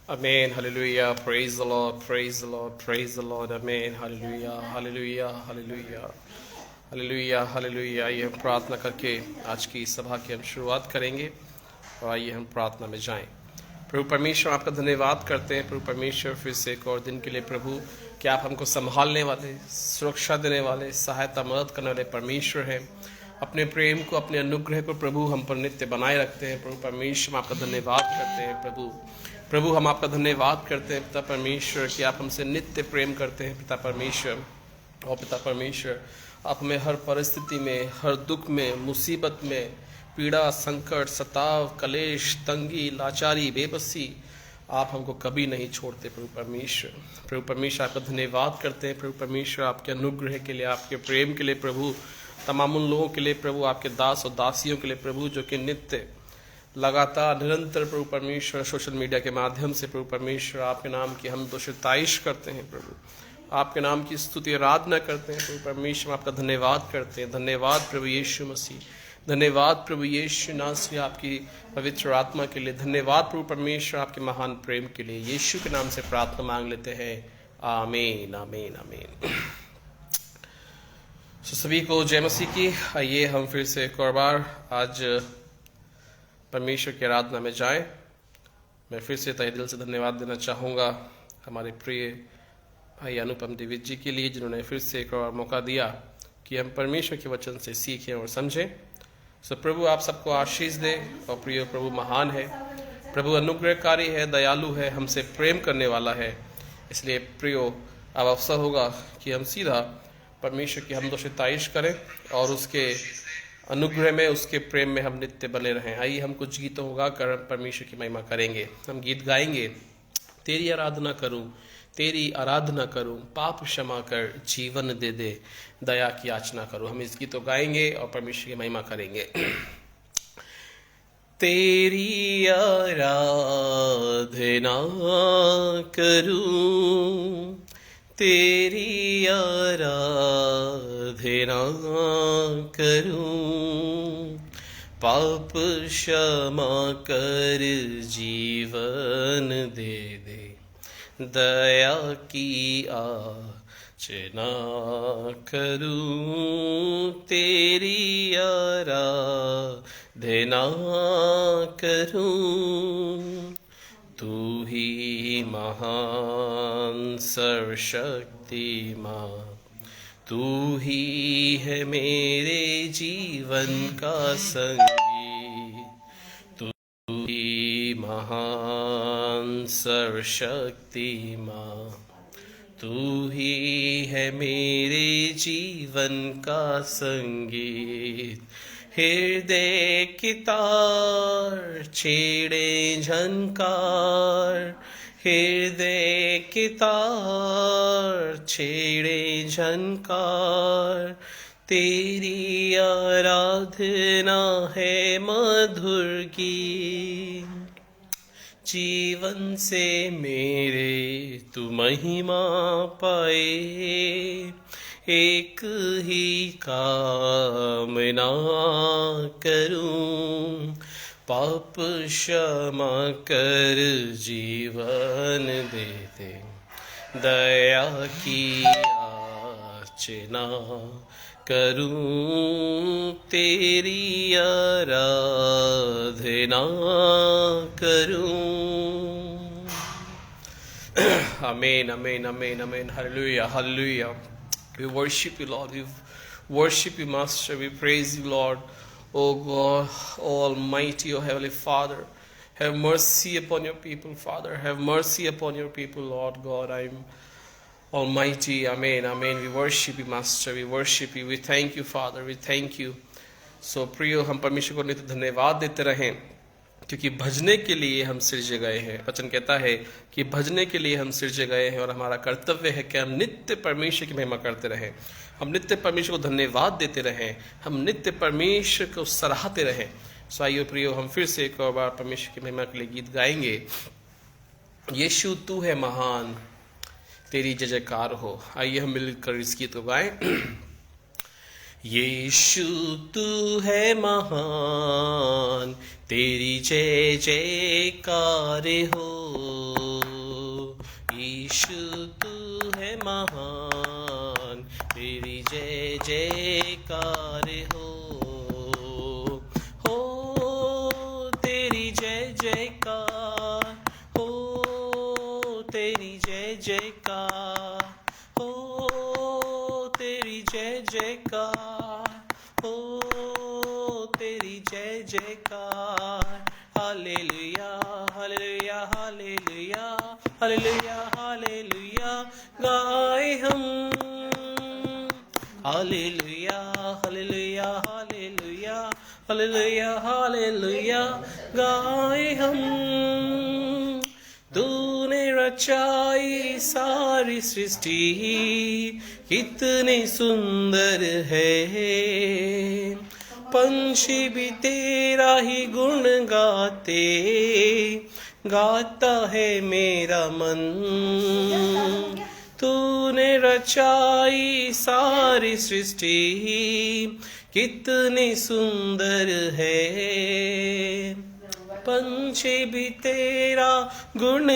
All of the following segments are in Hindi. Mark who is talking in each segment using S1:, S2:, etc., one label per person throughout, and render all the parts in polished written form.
S1: Amen. Hallelujah. Praise the Lord. Praise the Lord. Praise the Lord. Amen. Hallelujah. Hallelujah. Hallelujah. Hallelujah. Hallelujah. आइए हम प्रार्थना करके आज की सभा की हम शुरुआत करेंगे और आइए हम प्रार्थना में जाएं। प्रभु परमेश्वर आपका धन्यवाद करते हैं। प्रभु परमेश्वर फिर से एक और दिन के लिए प्रभु कि आप हमको संभालने वाले, सुरक्षा देने वाले, सहायता मदद करने वाले परमेश्वर हैं। अपने प्रेम को, अपने अनुग्रह को प्रभु हम पर नित्य बनाए रखते हैं। प्रभु परमेश्वर हम आपका धन्यवाद करते हैं। प्रभु हम आपका धन्यवाद करते हैं पिता परमेश्वर कि आप हमसे नित्य प्रेम करते हैं पिता परमेश्वर। और पिता परमेश्वर आप हमें हर परिस्थिति में, हर दुख में, मुसीबत में, पीड़ा, संकट, सताव, कलेश, तंगी, लाचारी, बेबसी, आप हमको कभी नहीं छोड़ते प्रभु परमेश्वर आपका धन्यवाद करते हैं। प्रभु परमेश्वर आपके अनुग्रह के लिए, आपके प्रेम के लिए प्रभु, तमाम उन लोगों के लिए प्रभु, आपके दास और दासियों के लिए प्रभु जो कि नित्य लगातार निरंतर प्रभु परमेश्वर सोशल मीडिया के माध्यम से प्रभु परमेश्वर आपके नाम की हम तो ताइश करते हैं प्रभु, आपके नाम की स्तुति आराधना करते हैं प्रभु परमेश्वर। आपका धन्यवाद करते हैं। धन्यवाद प्रभु यीशु मसीह, धन्यवाद प्रभु यीशु नासरी आपकी पवित्र आत्मा के लिए। धन्यवाद प्रभु परमेश्वर आपके महान प्रेम के लिए। यीशु के नाम से प्रार्थना मांग लेते हैं। आमीन आमीन आमीन। सभी को जय मसीह की। आइए हम फिर से एक और बार आज परमेश्वर की आराधना में जाएं। मैं फिर से तहे दिल से धन्यवाद देना चाहूँगा हमारे प्रिय भाई अनुपम दिविज जी के लिए, जिन्होंने फिर से एक और मौका दिया कि हम परमेश्वर के वचन से सीखें और समझें। सो प्रभु आप सबको आशीष दे। और प्रिय प्रभु महान है, प्रभु अनुग्रहकारी है, दयालु है, हमसे प्रेम करने वाला है। इसलिए प्रियो अब अवसर होगा कि हम सीधा परमेश्वर की हमदो ताइश करें और उसके अनुग्रह में, उसके प्रेम में हम नित्य बने रहें। आइए हम कुछ गीतों को गाकर परमेश्वर की महिमा करेंगे। हम गीत गाएंगे, तेरी आराधना करूं, तेरी आराधना करूं, पाप क्षमा कर, जीवन दे दे, दया की याचना करूं। हम इस गीत को गाएंगे और परमेश्वर की महिमा करेंगे। तेरी आराधना करूं, तेरी आराधना करूं, पाप क्षमा कर, जीवन दे दे, दया की याचना करूं, तेरी आराधना करूं। तू ही महान सर्वशक्तिमान, तू ही है मेरे जीवन का संगी, तू ही महान सर्वशक्तिमान, तू ही है मेरे जीवन का संगीत। हृदय की तार छेड़े झनकार, हृदय की तार छेड़े झनकार, तेरी आराधना है मधुर गीत। जीवन से मेरे तू महिमा पाए, एक ही कामना करूं, पाप क्षमा कर, जीवन दे दे, दया की याचना करूं, तेरी आराधना करूं। आमीन आमीन आमीन आमीन। Hallelujah hallelujah. We worship you, Lord. We worship you, Master. We praise you, Lord. Oh God, oh Almighty, oh Heavenly Father, have mercy upon your people, Father. Have mercy upon your people, Lord God. I'm Almighty. Amen. Amen. We worship you, Master. We worship you. We thank you, Father. We thank you. So, प्रियो, हम परमेश्वर को नित्य धन्यवाद देते रहें, क्योंकि भजने के लिए हम सृजे गए हैं। वचन कहता है कि भजने के लिए हम सृजे गए हैं और हमारा कर्तव्य है कि हम नित्य परमेश्वर की महिमा करते रहें, हम नित्य परमेश्वर को धन्यवाद देते रहें, हम नित्य परमेश्वर को सराहते रहें। सो आइए प्रियो, हम फिर से एक और बार परमेश्वर की महिमा के लिए गीत गाएंगे। यीशु तू है महान, तेरी जय जयकार हो। आइए हम मिलकर इस गीत को गाएं। यीशु तू है महान, तेरी जय जयकार हो। यीशु तू है महान, तेरी जय जयकार हो तेरी जय जयकार हो, तेरी जय जयकार हो, तेरी जय जयकार हो, तेरी जय जयकार। Hallelujah hallelujah hallelujah hallelujah hallelujah गाए हम। Hallelujah hallelujah hallelujah hallelujah hallelujah गाए हम। तूने रचाई सारी सृष्टि कितनी सुंदर है, पंछी भी तेरा ही गुण गाता है मेरा मन। तूने रचाई सारी सृष्टि कितनी सुंदर है, पंछी भी तेरा गुण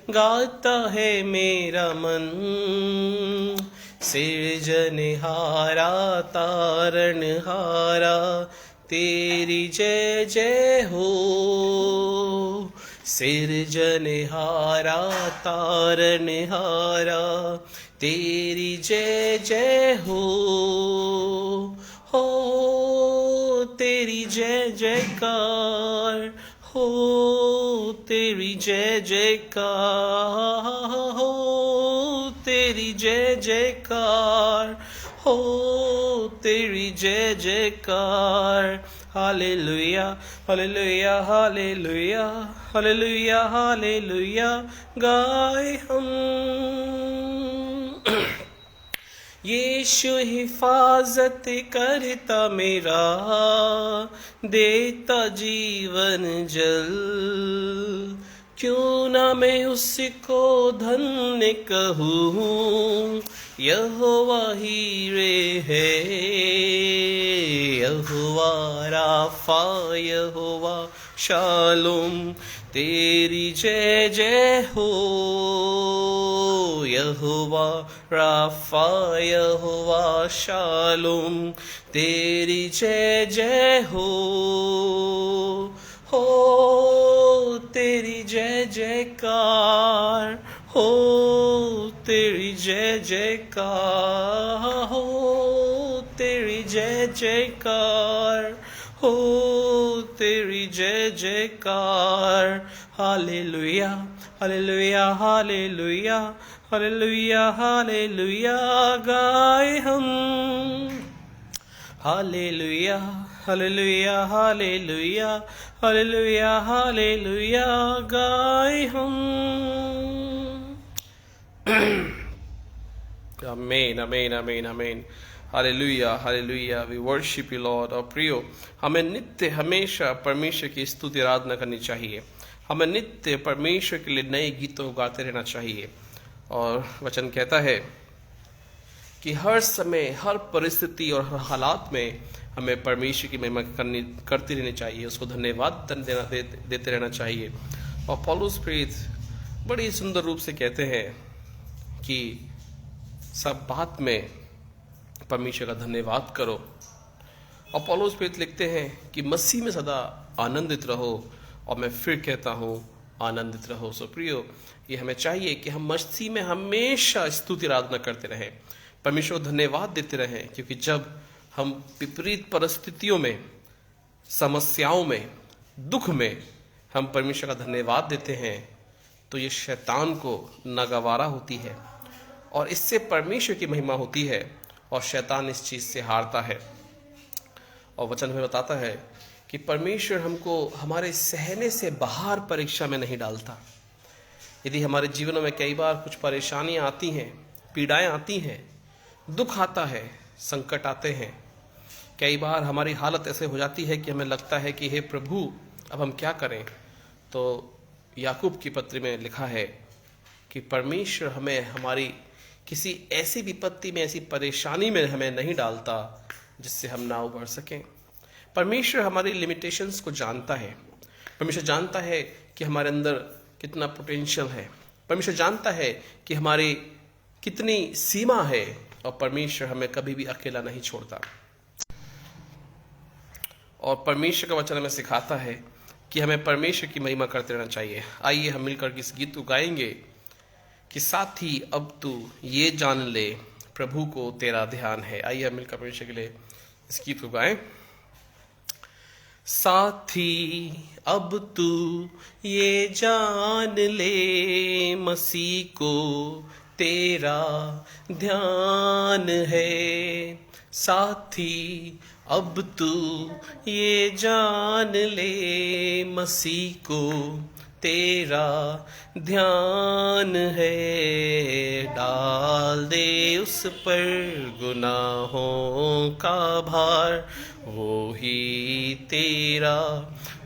S1: गाता है मेरा मन। सृजनहारा तारणहारा तेरी जय जय हो, सृजनहारा तारणहारा तेरी जय जय हो तेरी जय जयकार हो, तेरी जय जयकार हो, तेरी जय जयकार हो, तेरी जय जयकार। Hallelujah hallelujah hallelujah hallelujah hallelujah गाए हम। यीशु हिफाजत करता मेरा, देता जीवन जल, क्यों ना मैं उसको धन्य कहूँ। यहोवा हीरे है, यहोवा राफा, यहोवा शालोम तेरी जय जय हो। यहोवा राफा, यहोवा शालोम तेरी जय जय हो तेरी जय जयकार हो, तेरी जय जयकार हो, तेरी जय जयकार हो, तेरी जय जयकार। Hallelujah hallelujah hallelujah hallelujah hallelujah गाए हम। Hallelujah hallelujah hallelujah hallelujah hallelujah गाए हम। आमीन आमीन आमीन आमीन। Hallelujah hallelujah. We worship you lord. और प्रियो, हमें नित्य हमेशा परमेश्वर की स्तुति आराधना करनी चाहिए। हमें नित्य परमेश्वर के लिए नए गीतों गाते रहना चाहिए। और वचन कहता है कि हर समय, हर परिस्थिति और हर हालात में हमें परमेश्वर की महिमा करती रहनी चाहिए, उसको धन्यवाद देते रहना चाहिए। और पौलुस प्रेरित बड़ी सुंदर रूप से कहते हैं कि सब बात में परमेश्वर का धन्यवाद करो। और पौलुस प्रेरित लिखते हैं कि मसीह में सदा आनंदित रहो, और मैं फिर कहता हूँ आनंदित रहो। सो प्रियो, ये हमें चाहिए कि हम मसीह में हमेशा स्तुति आराधना करते रहें, परमेश्वर को धन्यवाद देते रहें। क्योंकि जब हम विपरीत परिस्थितियों में, समस्याओं में, दुख में हम परमेश्वर का धन्यवाद देते हैं तो ये शैतान को नागवारा होती है, और इससे परमेश्वर की महिमा होती है, और शैतान इस चीज़ से हारता है। और वचन में बताता है कि परमेश्वर हमको हमारे सहने से बाहर परीक्षा में नहीं डालता। यदि हमारे जीवनों में कई बार कुछ परेशानियां आती हैं, पीड़ाएं आती हैं, दुख आता है, संकट आते हैं, कई बार हमारी हालत ऐसे हो जाती है कि हमें लगता है कि हे प्रभु, अब हम क्या करें। तो याकूब की पत्री में लिखा है कि परमेश्वर हमें हमारी किसी ऐसी विपत्ति में, ऐसी परेशानी में हमें नहीं डालता जिससे हम ना उभर सकें। परमेश्वर हमारी लिमिटेशंस को जानता है। परमेश्वर जानता है कि हमारे अंदर कितना पोटेंशियल है। परमेश्वर जानता है कि हमारी कितनी सीमा है, और परमेश्वर हमें कभी भी अकेला नहीं छोड़ता। और परमेश्वर का वचन हमें सिखाता है कि हमें परमेश्वर की महिमा करते रहना चाहिए। आइए हम मिलकर इस गीत को गाएंगे कि साथी अब तू ये जान ले, प्रभु को तेरा ध्यान है। आइए हम मिलकर परमेश्वर के लिए इस गीत को गाएं। साथी अब तू ये जान ले, मसीह को तेरा ध्यान है। साथी अब तू ये जान ले, मसीह को तेरा ध्यान है। डाल दे उस पर गुनाहों का भार, वो ही तेरा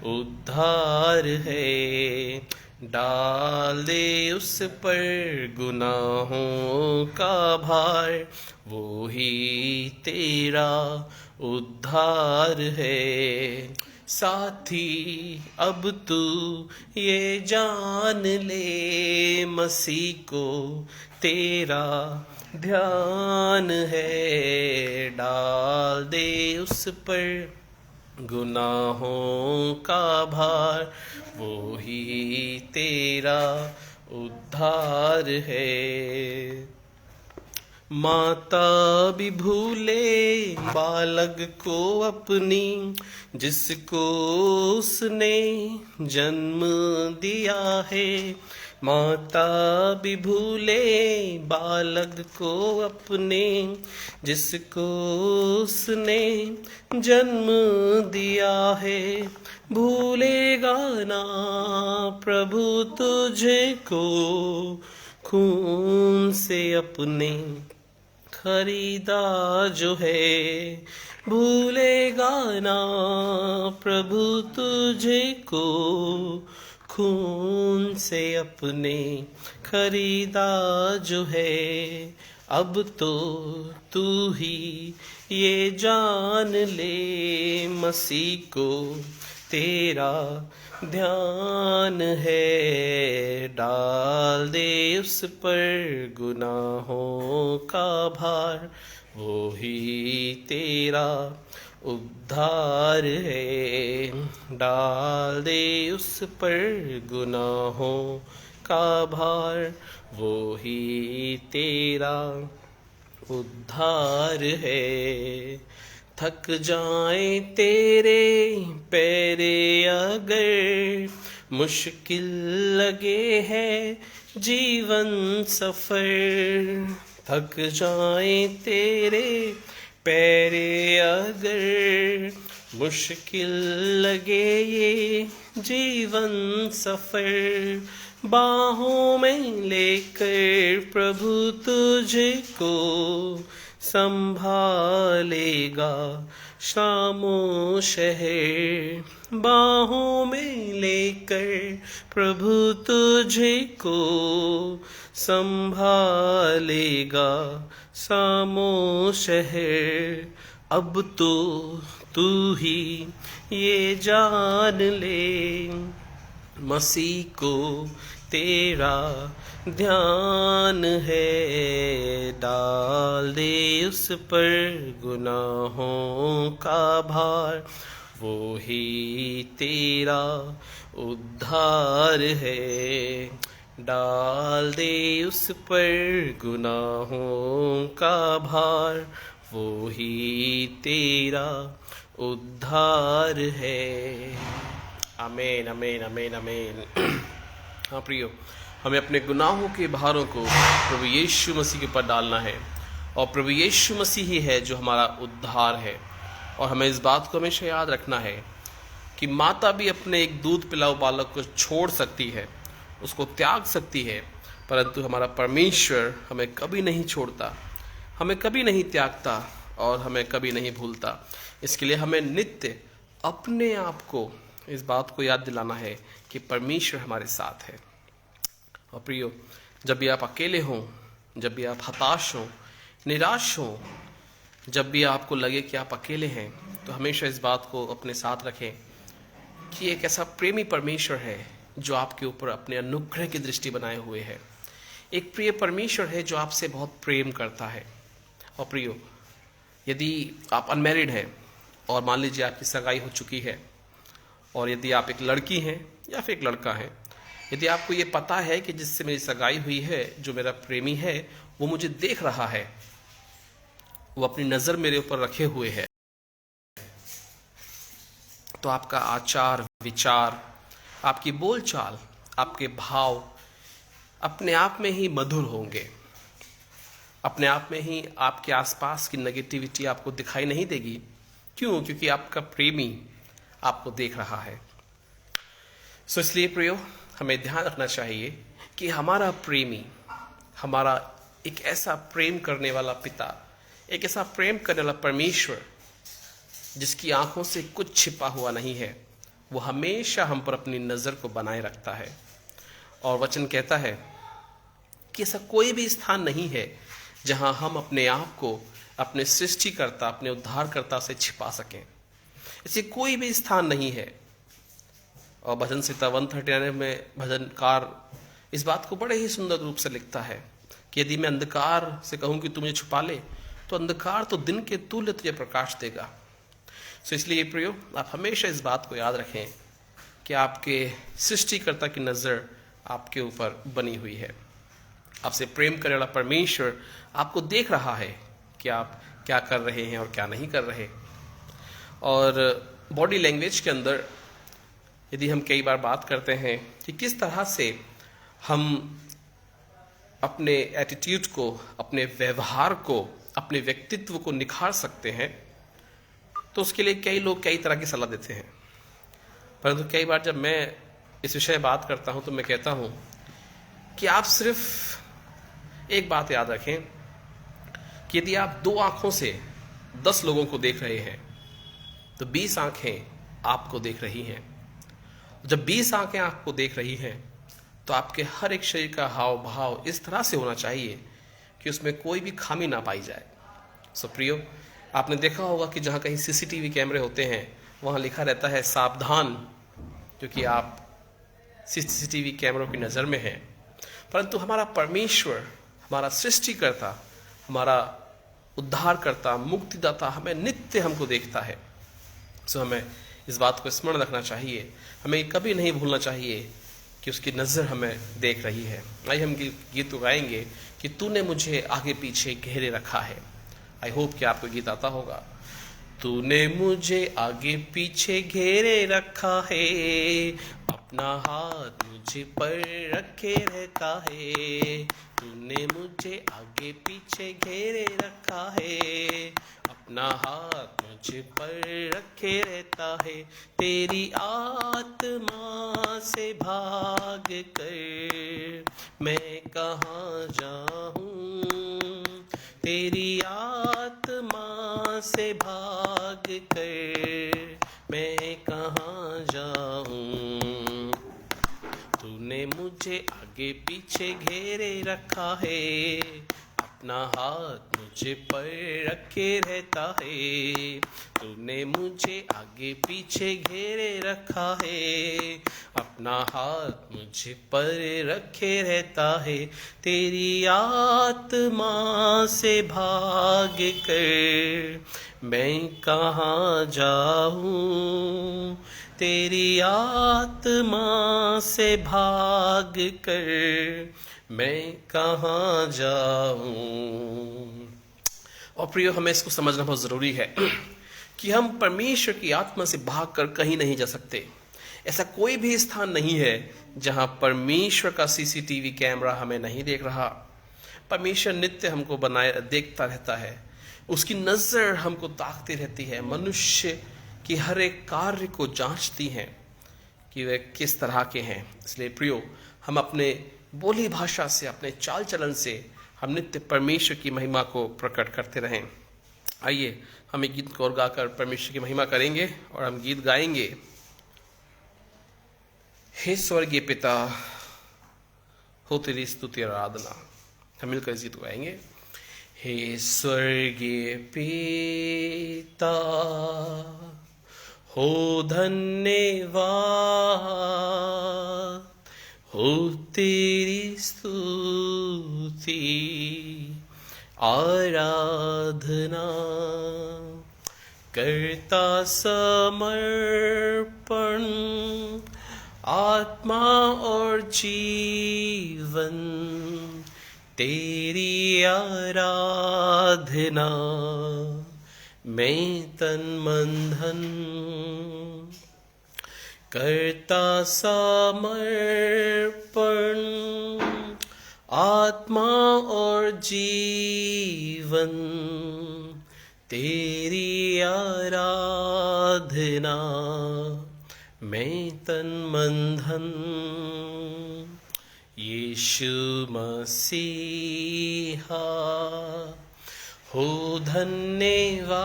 S1: उद्धार है। डाल दे उस पर गुनाहों का भार, वो ही तेरा उद्धार है। साथी अब तू ये जान ले, मसीह को तेरा ध्यान है। डाल दे उस पर गुनाहों का भार, वो ही तेरा उद्धार है। माता भी भूले बालक को अपनी, जिसको उसने जन्म दिया है। माता भी भूले बालक को अपने, जिसको उसने जन्म दिया है। भूलेगा ना प्रभु तुझको, खून से अपने खरीदा जो है। भूलेगा ना प्रभु तुझको, खून से अपने खरीदा जो है। अब तो तू ही ये जान ले, मसीह को तेरा ध्यान है। डाल दे उस पर गुनाहों का भार, वो ही तेरा उद्धार है। डाल दे उस पर गुनाहों का भार, वो ही तेरा उद्धार है। थक जाए तेरे पैरे अगर, मुश्किल लगे है जीवन सफर। थक जाए तेरे पैरे अगर, मुश्किल लगे ये जीवन सफर। बाहों में लेकर प्रभु तुझको संभालेगा शामो शहर। बाहों में लेकर प्रभु तुझको संभालेगा शामो शहर। अब तो तू ही ये जान ले, मसीह को तेरा ध्यान है। डाल दे उस पर गुनाहों का भार, वो ही तेरा उद्धार है। डाल दे उस पर गुनाहों का भार, वो ही तेरा उद्धार है। आमीन आमीन आमीन आमीन। हाँ प्रियो, हमें अपने गुनाहों के भारों को प्रभु यीशु मसीह के ऊपर डालना है, और प्रभु यीशु मसीह ही है जो हमारा उद्धार है। और हमें इस बात को हमेशा याद रखना है कि माता भी अपने एक दूध पिलाऊ बालक को छोड़ सकती है, उसको त्याग सकती है, परंतु हमारा परमेश्वर हमें कभी नहीं छोड़ता, हमें कभी नहीं त्यागता और हमें कभी नहीं भूलता। इसके लिए हमें नित्य अपने आप को इस बात को याद दिलाना है कि परमेश्वर हमारे साथ है। और प्रियो, जब भी आप अकेले हों, जब भी आप हताश हों, निराश हों, जब भी आपको लगे कि आप अकेले हैं, तो हमेशा इस बात को अपने साथ रखें कि एक ऐसा प्रेमी परमेश्वर है जो आपके ऊपर अपने अनुग्रह की दृष्टि बनाए हुए है। एक प्रिय परमेश्वर है जो आपसे बहुत प्रेम करता है। और प्रियो, यदि आप अनमैरिड हैं और मान लीजिए आपकी सगाई हो चुकी है, और यदि आप एक लड़की हैं या फिर एक लड़का है, यदि आपको ये पता है कि जिससे मेरी सगाई हुई है, जो मेरा प्रेमी है, वो मुझे देख रहा है, वो अपनी नज़र मेरे ऊपर रखे हुए है, तो आपका आचार विचार, आपकी बोलचाल, आपके भाव अपने आप में ही मधुर होंगे। अपने आप में ही आपके आसपास की नेगेटिविटी आपको दिखाई नहीं देगी। क्यों? क्योंकि आपका प्रेमी आपको देख रहा है। सो इसलिए प्रियो, हमें ध्यान रखना चाहिए कि हमारा प्रेमी, हमारा एक ऐसा प्रेम करने वाला पिता, एक ऐसा प्रेम करने वाला परमेश्वर जिसकी आंखों से कुछ छिपा हुआ नहीं है, वो हमेशा हम पर अपनी नज़र को बनाए रखता है। और वचन कहता है कि ऐसा कोई भी स्थान नहीं है जहां हम अपने आप को अपने सृष्टिकर्ता, अपने उद्धारकर्ता से छिपा सकें। ऐसे कोई भी स्थान नहीं है। और भजन संहिता 139 में भजनकार इस बात को बड़े ही सुंदर रूप से लिखता है कि यदि मैं अंधकार से कहूं कि तू मुझे छुपा ले, तो अंधकार तो दिन के तुल्य तुझे प्रकाश देगा। सो इसलिए प्रियो, आप हमेशा इस बात को याद रखें कि आपके सृष्टिकर्ता की नज़र आपके ऊपर बनी हुई है। आपसे प्रेम करने वाला परमेश्वर आपको देख रहा है कि आप क्या कर रहे हैं और क्या नहीं कर रहे। और बॉडी लैंग्वेज के अंदर यदि हम कई बार बात करते हैं कि किस तरह से हम अपने एटीट्यूड को, अपने व्यवहार को, अपने व्यक्तित्व को निखार सकते हैं, तो उसके लिए कई लोग कई तरह की सलाह देते हैं। परंतु कई बार जब मैं इस विषय बात करता हूं तो मैं कहता हूं कि आप सिर्फ एक बात याद रखें कि यदि आप 2 आंखों से 10 लोगों को देख रहे हैं, तो 20 आंखें आपको देख रही हैं। जब 20 आंखें आपको देख रही हैं, तो आपके हर एक शरीर का हाव भाव इस तरह से होना चाहिए कि उसमें कोई भी खामी ना पाई जाए। सो प्रियो, आपने देखा होगा कि जहाँ कहीं सीसीटीवी कैमरे होते हैं, वहाँ लिखा रहता है सावधान, क्योंकि आप सीसीटीवी कैमरों की नज़र में हैं। परंतु हमारा परमेश्वर, हमारा सृष्टिकर्ता, हमारा उद्धारकर्ता, मुक्तिदाता हमें नित्य हमको देखता है। सो हमें इस बात को स्मरण रखना चाहिए। हमें कभी नहीं भूलना चाहिए कि उसकी नज़र हमें देख रही है। आइए हम गीत को गाएंगे कि तूने मुझे आगे पीछे घेरे रखा है। आई होप कि आपको गीत आता होगा। तूने मुझे आगे पीछे घेरे रखा है, अपना हाथ मुझे पर रखे रहता है। तूने मुझे आगे पीछे घेरे रखा है, अपना हाथ मुझे पर रखे रहता है। तेरी आत्मा से भाग कर मैं कहाँ जाऊँ, तेरी आत्मा से भाग कर मैं कहाँ जाऊँ। तूने मुझे आगे पीछे घेरे रखा है, अपना हाथ मुझे पर रखे रहता है। तूने मुझे आगे पीछे घेरे रखा है, अपना हाथ मुझे पर रखे रहता है। तेरी आत्मा से भाग कर मैं कहाँ जाऊँ, तेरी आत्मा से भाग कर मैं कहाँ जाऊँ। और प्रियो, हमें इसको समझना बहुत ज़रूरी है कि हम परमेश्वर की आत्मा से भागकर कहीं नहीं जा सकते। ऐसा कोई भी स्थान नहीं है जहाँ परमेश्वर का सीसीटीवी कैमरा हमें नहीं देख रहा। परमेश्वर नित्य हमको बनाए देखता रहता है, उसकी नज़र हमको ताकती रहती है। मनुष्य की हर एक कार्य को जांचती हैं कि वे किस तरह के हैं। इसलिए प्रियो, हम अपने बोली भाषा से, अपने चाल चलन से हम नित्य परमेश्वर की महिमा को प्रकट करते रहें। आइए हम एक गीत को और गाकर परमेश्वर की महिमा करेंगे। और हम गीत गाएंगे, हे स्वर्गीय पिता, हो तेरी स्तुति और आराधना। हम मिलकर इस गीत को गाएंगे। हे स्वर्गीय पिता, हो धन्यवाद, हो तेरी स्तुति आराधना करता समर्पण आत्मा और जीवन तेरी आराधना मैं तन मन धन करता समर्पण आत्मा और जीवन तेरी आराधना मैं तन मन धन यीशु मसीहा हो धन्यवाद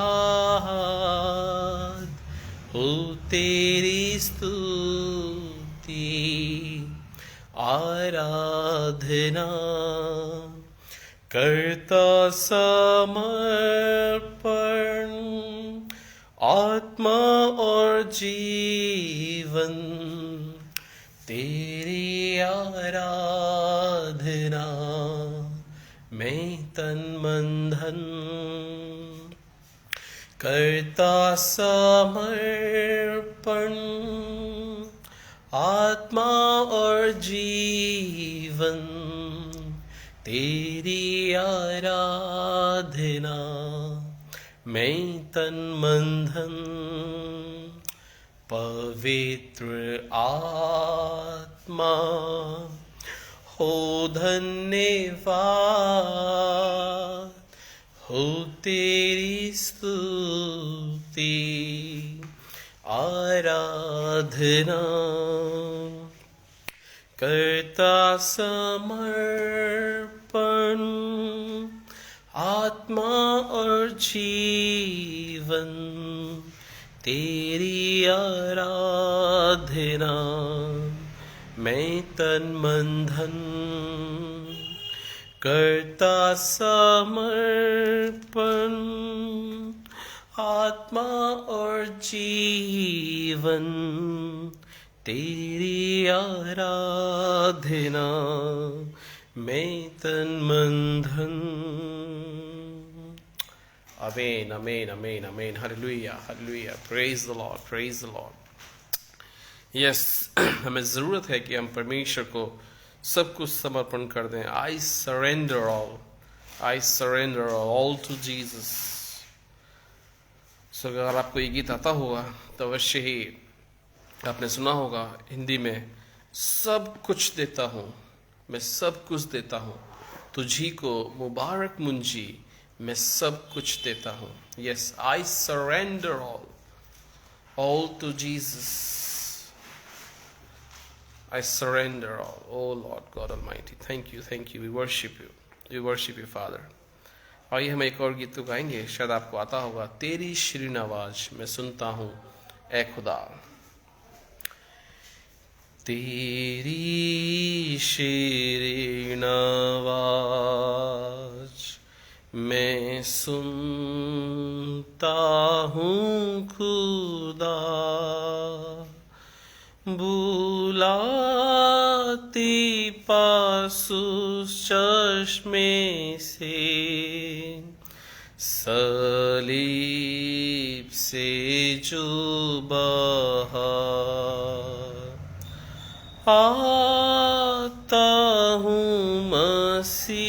S1: हो तेरी स्तुति आराधना करता समर्पण आत्मा और जीवन तेरी आराधना मैं तन मन धन करता समर्पण आत्मा और जीवन तेरी आराधना मैं तन मन धन पवित्र आत्मा हो धन्यवाद हो तेरी स्तुति आराधना करता समर्पण आत्मा और जीवन तेरी आराधना मैं तन मन धन करता समर्पण आत्मा और जीवन तेरी आराधना मैं तन मन धन amen amen amen amen hallelujah hallelujah praise the lord praise the lord yes हमें ज़रूरत है कि हम परमेश्वर को सब कुछ समर्पण कर दें I surrender all to Jesus सो अगर आपको ये गीत आता होगा तो अवश्य ही आपने सुना होगा हिंदी में सब कुछ देता हूँ मैं सब कुछ देता हूँ तुझी को मुबारक मुंजी मैं सब कुछ देता हूँ yes I surrender all to Jesus I surrender all. Oh Lord God Almighty, thank you, we worship you, Father. आइए हम एक और गीत तो गाएंगे, शायद आपको आता होगा। तेरी शीरीन आवाज मैं सुनता हूँ ए खुदा, तेरी शीरीन आवाज मैं सुनता हूँ खुदा, बुलाती पास उस चश्मे से, सलीब से जो बहा, आता हूँ मसीह,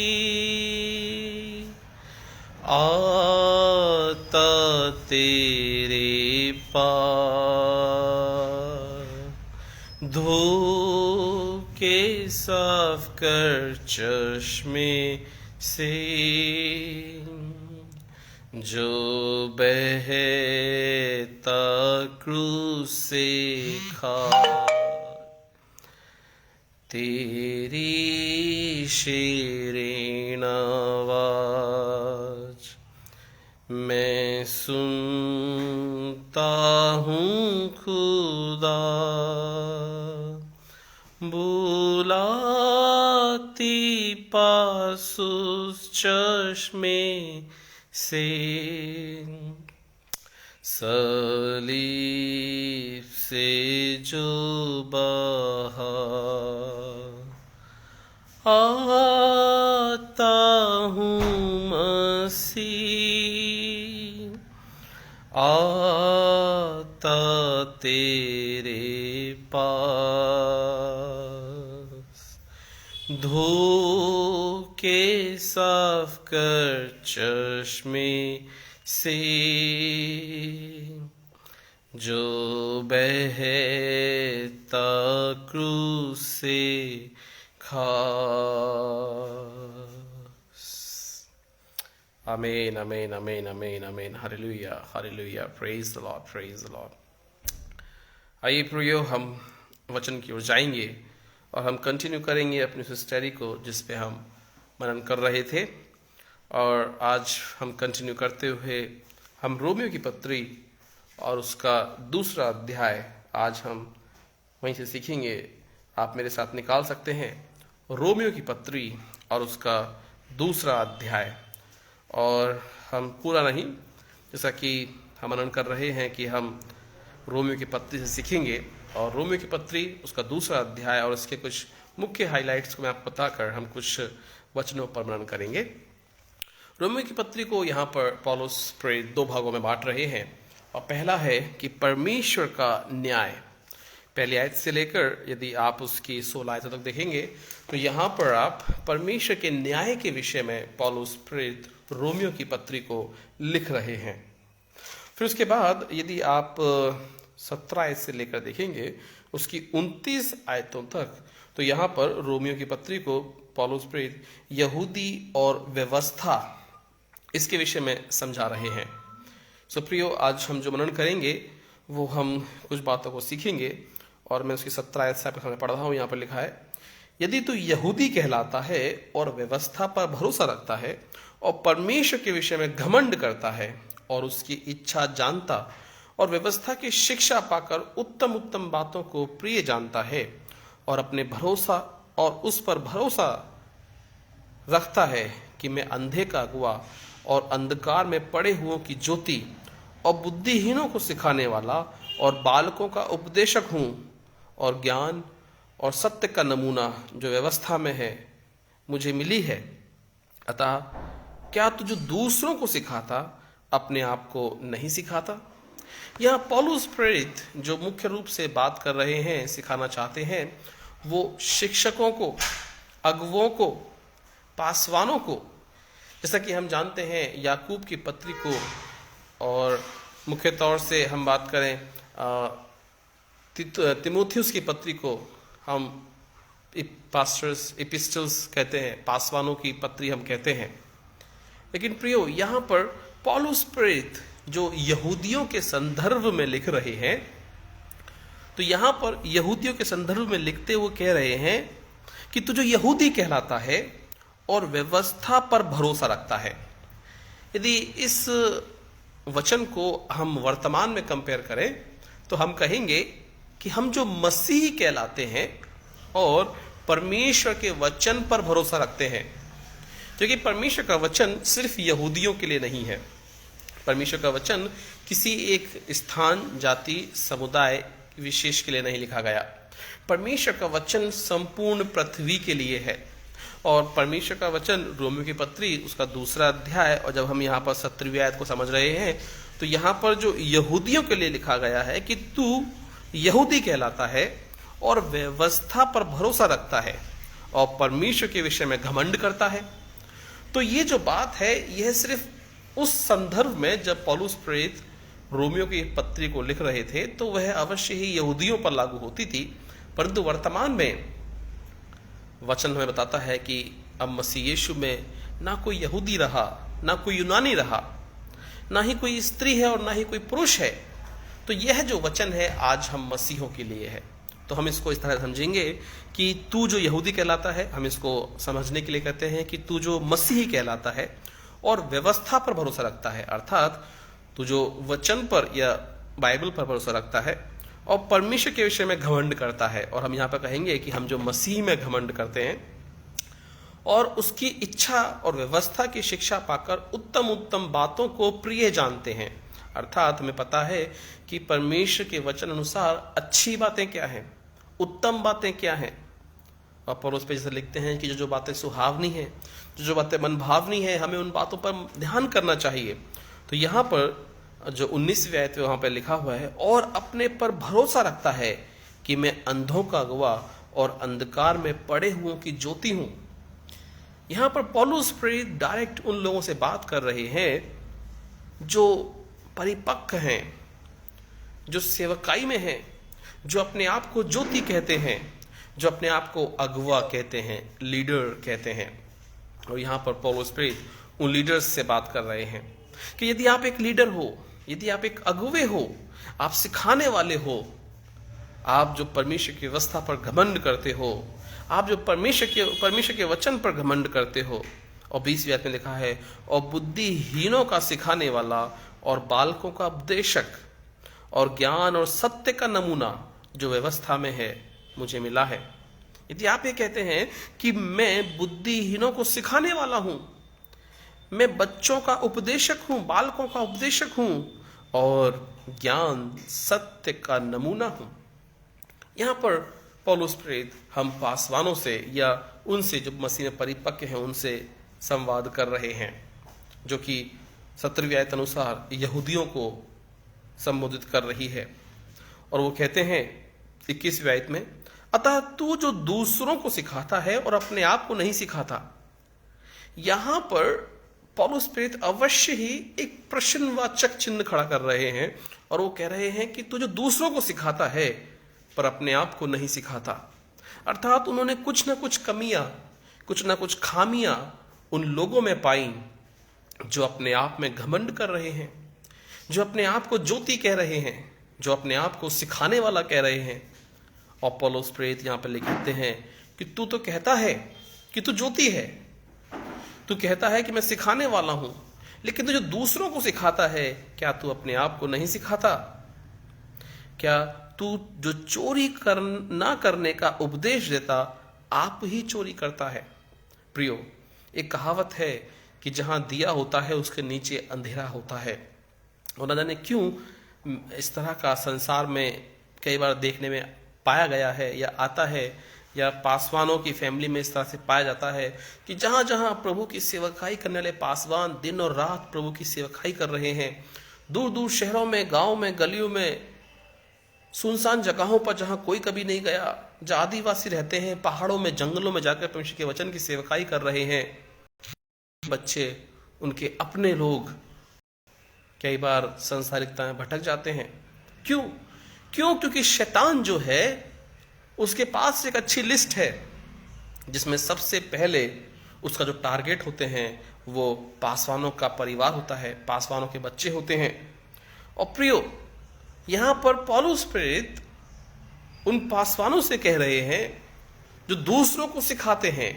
S1: आता तेरे पास, धो के साफ कर चश्मे से, जो बहता क्रूस से खा, तेरी शीरीन आवाज मैं सुनता हूँ खुदा, बुलाती पास उस चश्मे से, सलीब से जो बहा, तेरे पास। धो के साफ कर चश्मे से जो बहता क्रूस से खास। आमीन आमीन आमीन आमीन आमीन। Hallelujah hallelujah. Praise the lord praise the Lord. आइए प्रियो, हम वचन की ओर जाएंगे और हम कंटिन्यू करेंगे अपनी स्टडी को जिस पे हम मनन कर रहे थे। और आज हम कंटिन्यू करते हुए हम रोमियो की पत्री और उसका दूसरा अध्याय आज हम वहीं से सीखेंगे। आप मेरे साथ निकाल सकते हैं रोमियो की पत्री और उसका दूसरा अध्याय। और हम पूरा नहीं, जैसा कि हम मनन कर रहे हैं कि हम रोमियो की पत्री से सीखेंगे और रोमियो की पत्री उसका दूसरा अध्याय और उसके कुछ मुख्य हाइलाइट्स को मैं आपको बताकर हम कुछ वचनों पर मनन करेंगे। रोमियो की पत्री को यहाँ पर पौलुस प्रेरित दो भागों में बांट रहे हैं। और पहला है कि परमेश्वर का न्याय। पहली आयत से लेकर यदि आप उसकी 16 आयत तक देखेंगे तो यहाँ पर आप परमेश्वर के न्याय के विषय में पौलुस प्रेरित रोमियो की पत्री को लिख रहे हैं। फिर उसके बाद यदि आप 17 आयत से लेकर देखेंगे उसकी 29 आयतों तक, तो यहाँ पर रोमियो की पत्री को पौलुस प्रेरित यहूदी और व्यवस्था इसके विषय में समझा रहे हैं। सो प्रियो, आज हम जो मनन करेंगे वो हम कुछ बातों को सीखेंगे और मैं उसकी 17 आयत से आपके सामने पढ़ रहा हूँ। यहाँ पर लिखा है, यदि तू यहूदी कहलाता है और व्यवस्था पर भरोसा रखता है और परमेश्वर के विषय में घमंड करता है और उसकी इच्छा जानता और व्यवस्था की शिक्षा पाकर उत्तम उत्तम बातों को प्रिय जानता है और अपने भरोसा और उस पर भरोसा रखता है कि मैं अंधे का अगुआ और अंधकार में पड़े हुओं की ज्योति और बुद्धिहीनों को सिखाने वाला और बालकों का उपदेशक हूँ और ज्ञान और सत्य का नमूना जो व्यवस्था में है मुझे मिली है। अतः क्या तू जो दूसरों को सिखाता अपने आप को नहीं सिखाता? यहाँ पौलुस प्रेरित जो मुख्य रूप से बात कर रहे हैं, सिखाना चाहते हैं, वो शिक्षकों को, अगुवों को, पासवानों को। जैसा कि हम जानते हैं याकूब की पत्री को, और मुख्य तौर से हम बात करें तिमोथियुस की पत्री को हम पास्टर्स एपिस्टल्स कहते हैं, पासवानों की पत्री हम कहते हैं। लेकिन प्रियो, यहाँ पर पौलुस प्रेरित जो यहूदियों के संदर्भ में लिख रहे हैं, तो यहाँ पर यहूदियों के संदर्भ में लिखते हुए कह रहे हैं कि तू जो यहूदी कहलाता है और व्यवस्था पर भरोसा रखता है। यदि इस वचन को हम वर्तमान में कंपेयर करें तो हम कहेंगे कि हम जो मसीही कहलाते हैं और परमेश्वर के वचन पर भरोसा रखते हैं, क्योंकि परमेश्वर का वचन सिर्फ यहूदियों के लिए नहीं है। परमेश्वर का वचन किसी एक स्थान, जाति, समुदाय विशेष के लिए नहीं लिखा गया। परमेश्वर का वचन संपूर्ण पृथ्वी के लिए है। और परमेश्वर का वचन रोमियो की पत्री उसका दूसरा अध्याय, और जब हम यहाँ पर 17वीं आयत को समझ रहे हैं तो यहाँ पर जो यहूदियों के लिए लिखा गया है कि तू यहूदी कहलाता है और व्यवस्था पर भरोसा रखता है और परमेश्वर के विषय में घमंड करता है। तो ये जो बात है यह सिर्फ उस संदर्भ में जब पौलुस प्रेरित रोमियो की पत्री को लिख रहे थे तो वह अवश्य ही यहूदियों पर लागू होती थी, परंतु वर्तमान में वचन हमें बताता है कि अब मसीह यीशु में ना कोई यहूदी रहा, ना कोई यूनानी रहा, ना ही कोई स्त्री है और ना ही कोई पुरुष है। तो यह जो वचन है आज हम मसीहों के लिए है। तो हम इसको इस तरह समझेंगे कि तू जो यहूदी कहलाता है, हम इसको समझने के लिए कहते हैं कि तू जो मसीही कहलाता है और व्यवस्था पर भरोसा रखता है, अर्थात तू जो वचन पर या बाइबल पर भरोसा रखता है और परमेश्वर के विषय में घमंड करता है। और हम यहाँ पर कहेंगे कि हम जो मसीह में घमंड करते हैं और उसकी इच्छा और व्यवस्था की शिक्षा पाकर उत्तम उत्तम बातों को प्रिय जानते हैं, अर्थात हमें पता है कि परमेश्वर के वचन अनुसार अच्छी बातें क्या हैं, उत्तम बातें क्या हैं। और पौलुस पे जैसे लिखते हैं कि जो बातें सुहावनी हैं, जो बातें मनभावनी है, हमें उन बातों पर ध्यान करना चाहिए। तो यहाँ पर जो 19वीं आयत में वहां पर लिखा हुआ है, और अपने पर भरोसा रखता है कि मैं अंधों का गवाह और अंधकार में पड़े हुओं की ज्योति हूं। यहां पर पौलुस प्रेरित डायरेक्ट उन लोगों से बात कर रहे हैं जो परिपक्व हैं, जो सेवकाई में हैं, जो अपने आप को ज्योति कहते हैं, जो अपने आप को अगुवा कहते हैं, लीडर कहते हैं। और यहां पर पौलुस प्रेरित उन लीडर्स से बात कर रहे हैं कि यदि आप एक लीडर हो, यदि आप एक अगुवे हो, आप सिखाने वाले हो, आप जो परमेश्वर की व्यवस्था पर घमंड करते हो, आप जो परमेश्वर के वचन पर घमंड करते हो। और 20वीं आयत में लिखा है, और बुद्धिहीनों का सिखाने वाला और बालकों का उपदेशक और ज्ञान और सत्य का नमूना जो व्यवस्था में है मुझे मिला है। यदि आप ये कहते हैं कि मैं बुद्धिहीनों को सिखाने वाला हूं, मैं बच्चों का उपदेशक हूं, बालकों का उपदेशक हूं, और ज्ञान सत्य का नमूना हूं। यहां पर पौलुस प्रेरित हम पासवानों से या उनसे जो मसीह में परिपक्व हैं उनसे संवाद कर रहे हैं, जो कि 17वीं आयत अनुसार यहूदियों को संबोधित कर रही है। और वो कहते हैं 21वीं आयत में, अतः तू जो दूसरों को सिखाता है और अपने आप को नहीं सिखाता। यहां पर पौलुस प्रेरित अवश्य ही एक प्रश्नवाचक चिन्ह खड़ा कर रहे हैं, और वो कह रहे हैं कि तू जो दूसरों को सिखाता है पर अपने आप को नहीं सिखाता। अर्थात उन्होंने कुछ ना कुछ कमियां, कुछ ना कुछ खामियां उन लोगों में पाई जो अपने आप में घमंड कर रहे हैं, जो अपने आप को ज्योति कह रहे हैं, जो अपने आप को सिखाने वाला कह रहे हैं। और पौलुस प्रेरित यहां पर लिखते हैं कि तू तो कहता है कि तू ज्योति है, तू कहता है कि मैं सिखाने वाला हूं, लेकिन तू जो दूसरों को सिखाता है, क्या तू अपने आप को नहीं सिखाता? क्या तू जो चोरी ना करने का उपदेश देता, आप ही चोरी करता है? प्रियो, एक कहावत है कि जहां दिया होता है उसके नीचे अंधेरा होता है। और न जाने क्यों इस तरह का संसार में कई बार देखने में पाया गया है या आता है, या पासवानों की फैमिली में इस तरह से पाया जाता है कि जहां जहां प्रभु की सेवकाई करने वाले पासवान दिन और रात प्रभु की सेवकाई कर रहे हैं, दूर दूर शहरों में, गांव में, गलियों में, सुनसान जगहों पर जहां कोई कभी नहीं गया, जहां आदिवासी रहते हैं, पहाड़ों में, जंगलों में जाकर परमेश्वर के वचन की सेवकाई कर रहे हैं, बच्चे, उनके अपने लोग कई बार संसारिकताएं भटक जाते हैं। क्यों? क्योंकि शैतान जो है उसके पास एक अच्छी लिस्ट है, जिसमें सबसे पहले उसका जो टारगेट होते हैं वो पासवानों का परिवार होता है, पासवानों के बच्चे होते हैं। और प्रियो, यहां पर पौलुस प्रेरित उन पासवानों से कह रहे हैं जो दूसरों को सिखाते हैं,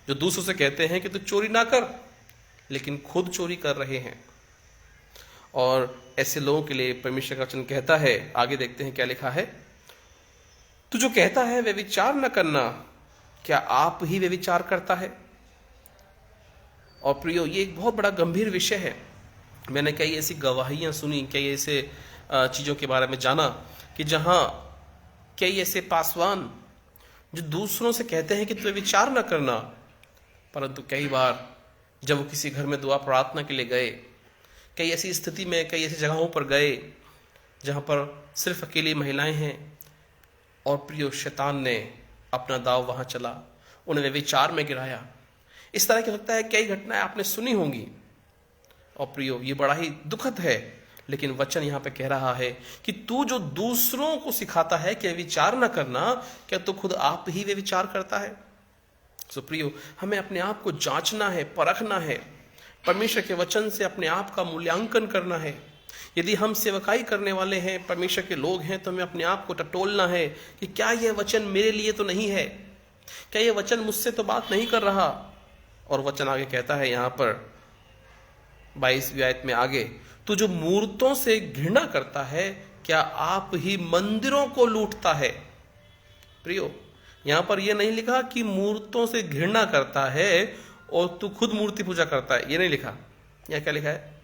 S1: जो दूसरों से कहते हैं कि तू चोरी ना कर, लेकिन खुद चोरी कर रहे हैं। और ऐसे लोगों के लिए परमेश्वर का वचन कहता है, आगे देखते हैं क्या लिखा है, तू जो कहता है वे विचार न करना, क्या आप ही वे विचार करता है? और प्रियो, ये एक बहुत बड़ा गंभीर विषय है। मैंने कई ऐसी गवाहियां सुनी, कई ऐसे चीजों के बारे में जाना कि जहां कई ऐसे पासवान जो दूसरों से कहते हैं कि तू विचार न करना, परंतु कई बार जब वो किसी घर में दुआ प्रार्थना के लिए गए, कई ऐसी स्थिति में, कई ऐसी जगहों पर गए जहां पर सिर्फ अकेली महिलाएं हैं, और प्रियो शैतान ने अपना दाव वहां चला, उन्हें विचार में गिराया। इस तरह की लगता है कई घटनाएं आपने सुनी होंगी। और प्रियो, ये बड़ा ही दुखद है, लेकिन वचन यहां पे कह रहा है कि तू जो दूसरों को सिखाता है कि विचार न करना, क्या तू खुद आप ही वे विचार करता है? सो प्रियो, हमें अपने आप को जांचना है, परखना है, परमेश्वर के वचन से अपने आप का मूल्यांकन करना है। यदि हम सेवकाई करने वाले हैं, परमेश्वर के लोग हैं, तो हमें अपने आप को टटोलना है कि क्या यह वचन मेरे लिए तो नहीं है, क्या यह वचन मुझसे तो बात नहीं कर रहा। और वचन आगे कहता है यहां पर 22वीं आयत में आगे, तू जो मूर्तों से घृणा करता है, क्या आप ही मंदिरों को लूटता है? प्रियो, यहां पर यह नहीं लिखा कि मूर्तों से घृणा करता है और तू खुद मूर्ति पूजा करता है, ये नहीं लिखा। यह क्या लिखा है?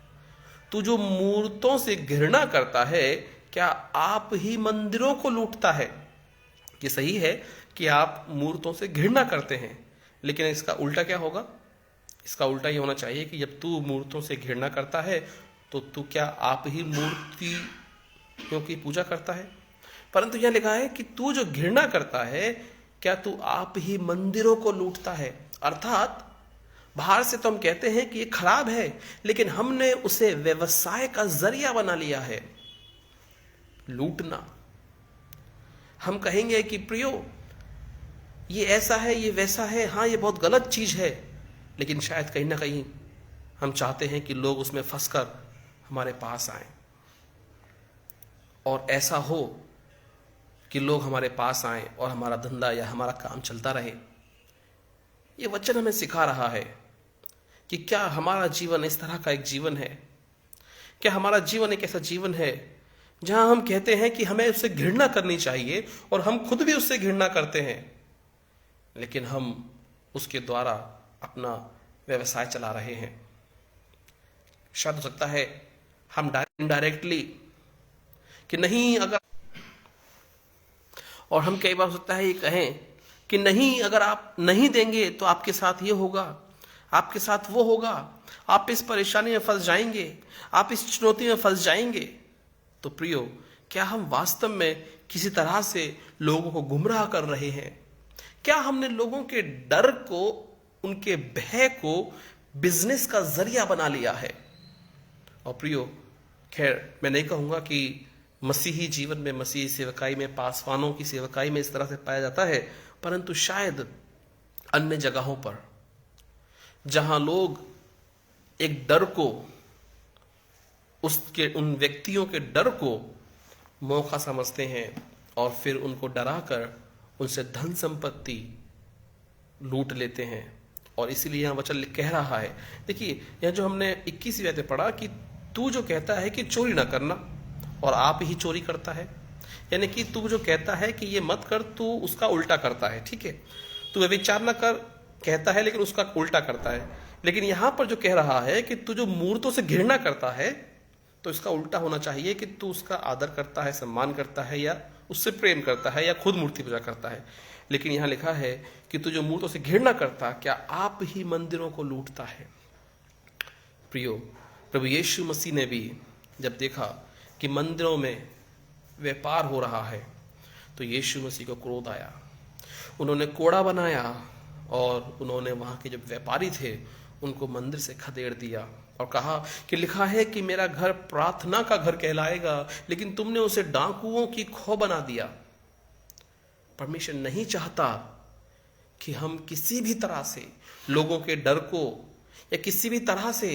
S1: तू जो मूर्तों से घृणा करता है, क्या आप ही मंदिरों को लूटता है? ये सही है कि आप मूर्तों से घृणा करते हैं, लेकिन इसका उल्टा क्या होगा? इसका उल्टा ये होना चाहिए कि जब तू मूर्तों से घृणा करता है तो तू क्या आप ही मूर्तियों की पूजा करता है? परंतु यह लिखा है कि तू जो घृणा करता है, क्या तू आप ही मंदिरों को लूटता है? अर्थात बाहर से तो हम कहते हैं कि ये खराब है, लेकिन हमने उसे व्यवसाय का जरिया बना लिया है, लूटना। हम कहेंगे कि प्रियो, ये ऐसा है, ये वैसा है, हाँ ये बहुत गलत चीज है, लेकिन शायद कहीं ना कहीं हम चाहते हैं कि लोग उसमें फंसकर हमारे पास आए, और ऐसा हो कि लोग हमारे पास आए और हमारा धंधा या हमारा काम चलता रहे। ये वचन हमें सिखा रहा है कि क्या हमारा जीवन इस तरह का एक जीवन है? क्या हमारा जीवन एक ऐसा जीवन है जहां हम कहते हैं कि हमें उससे घृणा करनी चाहिए, और हम खुद भी उससे घृणा करते हैं, लेकिन हम उसके द्वारा अपना व्यवसाय चला रहे हैं? शायद हो सकता है हम इनडायरेक्टली कि नहीं, अगर, और हम कई बार हो सकता है ये कहें कि नहीं, अगर आप नहीं देंगे तो आपके साथ ये होगा, आपके साथ वो होगा, आप इस परेशानी में फंस जाएंगे, आप इस चुनौती में फंस जाएंगे। तो प्रियो, क्या हम वास्तव में किसी तरह से लोगों को गुमराह कर रहे हैं? क्या हमने लोगों के डर को, उनके भय को बिजनेस का जरिया बना लिया है? और प्रियो, खैर मैं नहीं कहूंगा कि मसीही जीवन में, मसीही सेवकाई में, पासवानों की सेवकाई में इस तरह से पाया जाता है, परंतु शायद अन्य जगहों पर जहां लोग एक डर को, उन व्यक्तियों के डर को मौका समझते हैं और फिर उनको डराकर उनसे धन संपत्ति लूट लेते हैं। और इसीलिए यहां वचन कह रहा है, देखिए यह जो हमने 21वीं आयत में पढ़ा कि तू जो कहता है कि चोरी ना करना और आप ही चोरी करता है, यानी कि तू जो कहता है कि ये मत कर, तू उसका उल्टा करता है। ठीक है, तू व्यभिचार ना कर कहता है लेकिन उसका उल्टा करता है। लेकिन यहां पर जो कह रहा है कि तू जो मूर्तों से घृणा करता है, तो इसका उल्टा होना चाहिए कि तू उसका आदर करता है, सम्मान करता है, या उससे प्रेम करता है, या खुद मूर्ति पूजा करता है। लेकिन यहां लिखा है कि तू जो मूर्तों से घृणा करता, क्या आप ही मंदिरों को लूटता है? प्रियो, प्रभु यीशु मसीह ने भी जब देखा कि मंदिरों में व्यापार हो रहा है, तो यीशु मसीह को क्रोध आया। उन्होंने कोड़ा बनाया और उन्होंने वहां के जो व्यापारी थे उनको मंदिर से खदेड़ दिया और कहा कि लिखा है कि मेरा घर प्रार्थना का घर कहलाएगा, लेकिन तुमने उसे डाकुओं की खो बना दिया। परमेश्वर नहीं चाहता कि हम किसी भी तरह से लोगों के डर को, या किसी भी तरह से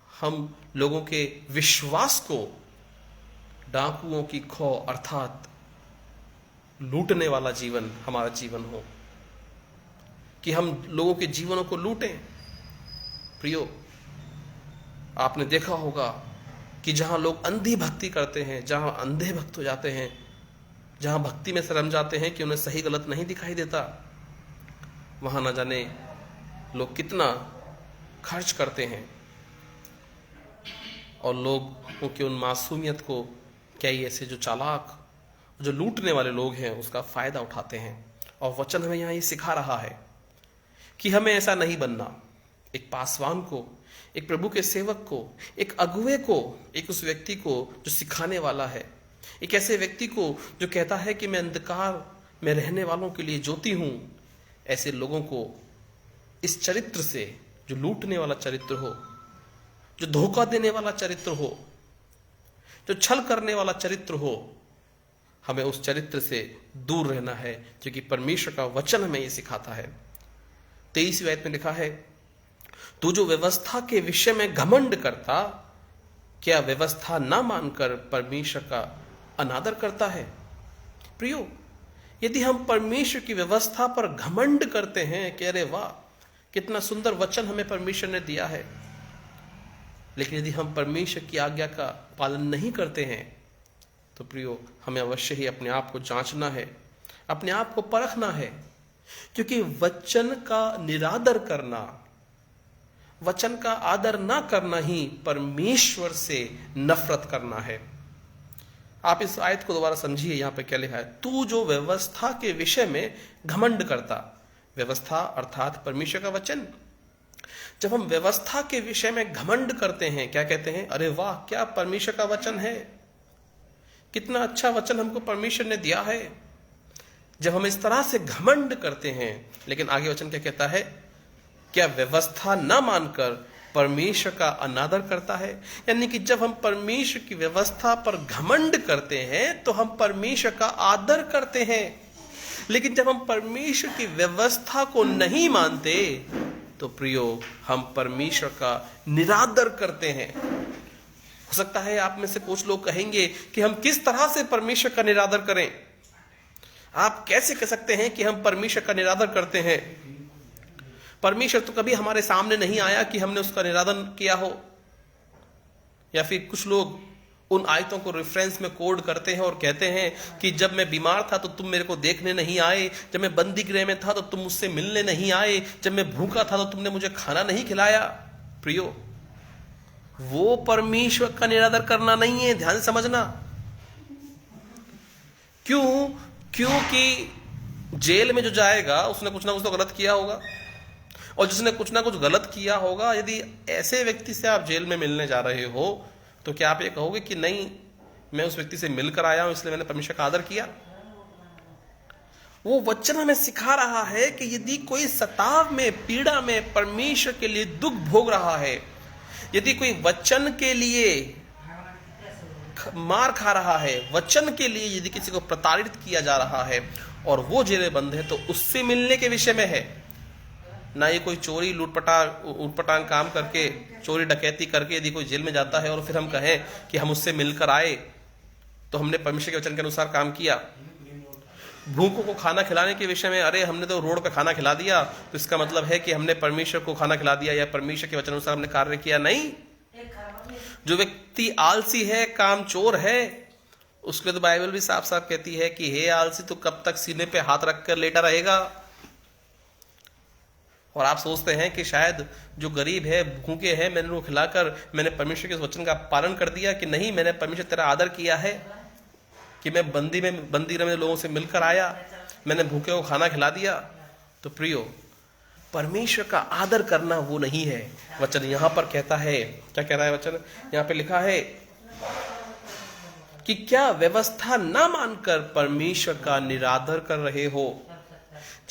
S1: हम लोगों के विश्वास को डाकुओं की खो अर्थात लूटने वाला जीवन हमारा जीवन हो, कि हम लोगों के जीवनों को लूटें। प्रियो, आपने देखा होगा कि जहां लोग अंधी भक्ति करते हैं, जहां अंधे भक्त हो जाते हैं, जहां भक्ति में शर्म जाते हैं कि उन्हें सही गलत नहीं दिखाई देता, वहां न जाने लोग कितना खर्च करते हैं और लोग की उन मासूमियत को, क्या ये ऐसे जो चालाक, जो लूटने वाले लोग हैं, उसका फायदा उठाते हैं। और वचन हमें यहाँ ये सिखा रहा है कि हमें ऐसा नहीं बनना। एक पासवान को, एक प्रभु के सेवक को, एक अगुवे को, एक उस व्यक्ति को जो सिखाने वाला है, एक ऐसे व्यक्ति को जो कहता है कि मैं अंधकार में रहने वालों के लिए ज्योति हूं, ऐसे लोगों को इस चरित्र से, जो लूटने वाला चरित्र हो, जो धोखा देने वाला चरित्र हो, जो छल करने वाला चरित्र हो, हमें उस चरित्र से दूर रहना है, क्योंकि परमेश्वर का वचन हमें यह सिखाता है। 23वीं आयत में लिखा है, तू जो व्यवस्था के विषय में घमंड करता, क्या व्यवस्था ना मानकर परमेश्वर का अनादर करता है? प्रियो, यदि हम परमेश्वर की व्यवस्था पर घमंड करते हैं कि अरे वाह कितना सुंदर वचन हमें परमेश्वर ने दिया है, लेकिन यदि हम परमेश्वर की आज्ञा का पालन नहीं करते हैं, तो प्रियो हमें अवश्य ही अपने आप को जांचना है, अपने आप को परखना है, क्योंकि वचन का निरादर करना, वचन का आदर ना करना ही परमेश्वर से नफरत करना है। आप इस आयत को दोबारा समझिए, यहां पे क्या लिखा है, तू जो व्यवस्था के विषय में घमंड करता, व्यवस्था अर्थात परमेश्वर का वचन, जब हम व्यवस्था के विषय में घमंड करते हैं, क्या कहते हैं, अरे वाह क्या परमेश्वर का वचन है, कितना अच्छा वचन हमको परमेश्वर ने दिया है। जब हम इस तरह से घमंड करते हैं, लेकिन आगे वचन क्या कहता है, क्या व्यवस्था न मानकर परमेश्वर का अनादर करता है। यानी कि जब हम परमेश्वर की व्यवस्था पर घमंड करते हैं तो हम परमेश्वर का आदर करते हैं, लेकिन जब हम परमेश्वर की व्यवस्था को नहीं मानते तो प्रियो हम परमेश्वर का निरादर करते हैं। हो सकता है आप में से कुछ लोग कहेंगे कि हम किस तरह से परमेश्वर का निरादर करें। आप कैसे कह सकते हैं कि हम परमेश्वर का निरादर करते हैं? परमेश्वर तो कभी हमारे सामने नहीं आया कि हमने उसका निरादर किया हो। या फिर कुछ लोग उन आयतों को रेफरेंस में कोड करते हैं और कहते हैं कि जब मैं बीमार था तो तुम मेरे को देखने नहीं आए, जब मैं बंदी गृह में था तो तुम मुझसे मिलने नहीं आए, जब मैं भूखा था तो तुमने मुझे खाना नहीं खिलाया। प्रियो, वो परमेश्वर का निरादर करना नहीं है, ध्यान से समझना। क्योंकि जेल में जो जाएगा उसने कुछ ना कुछ तो गलत किया होगा, और जिसने कुछ ना कुछ गलत किया होगा, यदि ऐसे व्यक्ति से आप जेल में मिलने जा रहे हो तो क्या आप ये कहोगे कि नहीं, मैं उस व्यक्ति से मिलकर आया हूं इसलिए मैंने परमेश्वर का आदर किया? वो वचन हमें सिखा रहा है कि यदि कोई सताव में, पीड़ा में परमेश्वर के लिए दुख भोग रहा है, यदि कोई वचन के लिए मार खा रहा है, वचन के लिए यदि किसी को प्रताड़ित किया जा रहा है और वो जेल बंद है, तो उससे मिलने के विषय में है। ना ये कोई चोरी उटपटांग काम करके, चोरी डकैती करके यदि कोई जेल में जाता है और फिर हम कहें कि हम उससे मिलकर आए तो हमने परमेश्वर के वचन के अनुसार काम किया। भूखों को खाना खिलाने के विषय में, अरे हमने तो रोड पे खाना खिला दिया तो इसका मतलब है कि हमने परमेश्वर को खाना खिला दिया या परमेश्वर के वचन अनुसार हमने कार्य किया। नहीं, जो व्यक्ति आलसी है, कामचोर है, उसके तो बाइबल भी साफ साफ कहती है कि हे आलसी, तो कब तक सीने पे हाथ रखकर लेटा रहेगा। और आप सोचते हैं कि शायद जो गरीब है, भूखे हैं, मैंने उनको खिलाकर मैंने परमेश्वर के वचन का पालन कर दिया कि नहीं, मैंने परमेश्वर तेरा आदर किया है कि मैं बंदी में लोगों से मिलकर आया, मैंने भूखे को खाना खिला दिया। तो प्रियो, परमेश्वर का आदर करना वो नहीं है। वचन यहां पर कहता है, क्या कह रहा है वचन? यहां पे लिखा है कि क्या व्यवस्था ना मानकर परमेश्वर का निरादर कर रहे हो।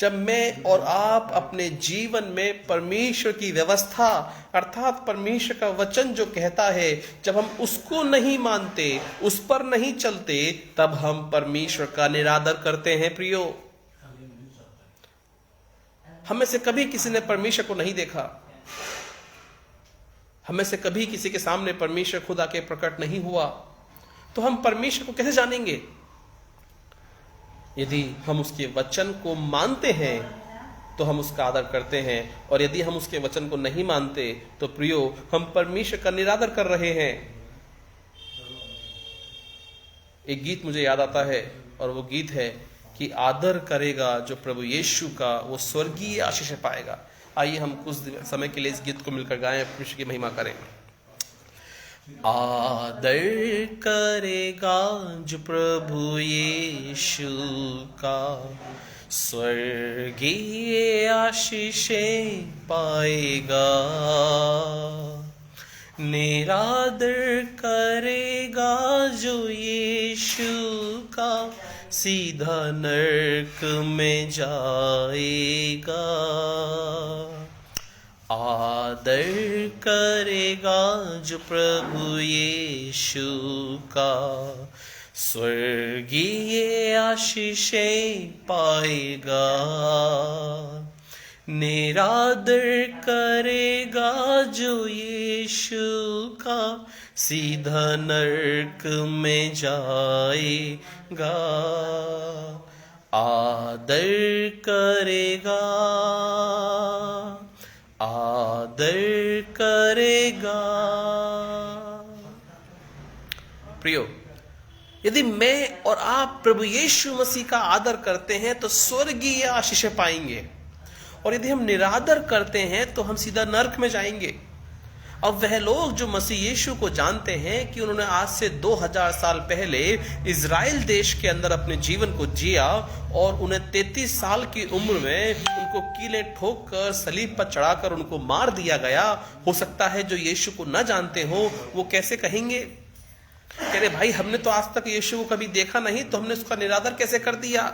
S1: जब मैं और आप अपने जीवन में परमेश्वर की व्यवस्था अर्थात परमेश्वर का वचन जो कहता है, जब हम उसको नहीं मानते, उस पर नहीं चलते, तब हम परमेश्वर का निरादर करते हैं। प्रियो, हमें से कभी किसी ने परमेश्वर को नहीं देखा, हमें से कभी किसी के सामने परमेश्वर खुद आके प्रकट नहीं हुआ, तो हम परमेश्वर को कैसे जानेंगे? यदि हम उसके वचन को मानते हैं तो हम उसका आदर करते हैं, और यदि हम उसके वचन को नहीं मानते तो प्रियो, हम परमेश्वर का निरादर कर रहे हैं। एक गीत मुझे याद आता है, और वो गीत है कि आदर करेगा जो प्रभु यीशु का, वो स्वर्गीय आशीष पाएगा। आइए हम कुछ समय के लिए इस गीत को मिलकर गाएं, परमेश्वर की महिमा करें। आदर करेगा जो प्रभु यीशु का, स्वर्गीय आशीषें पाएगा। निरादर करेगा जो यीशु का, सीधा नरक में जाएगा। आदर करेगा जो प्रभु यीशु का, स्वर्गीय आशीषें पाएगा। निरादर करेगा जो यीशु का, सीधा नरक में जाएगा। आदर करेगा, आदर करेगा। प्रियो, यदि मैं और आप प्रभु यीशु मसीह का आदर करते हैं तो स्वर्गीय आशीष पाएंगे, और यदि हम निरादर करते हैं तो हम सीधा नरक में जाएंगे। अब वह लोग जो मसीह यीशु को जानते हैं कि उन्होंने आज से 2000 साल पहले इज़राइल देश के अंदर अपने जीवन को जिया और उन्हें 33 साल की उम्र में उनको कीले ठोक कर सलीब पर चढ़ाकर उनको मार दिया गया। हो सकता है जो यीशु को न जानते हो वो कैसे कहेंगे, कह रहे भाई हमने तो आज तक यीशु को कभी देखा नहीं, तो हमने उसका निरादर कैसे कर दिया।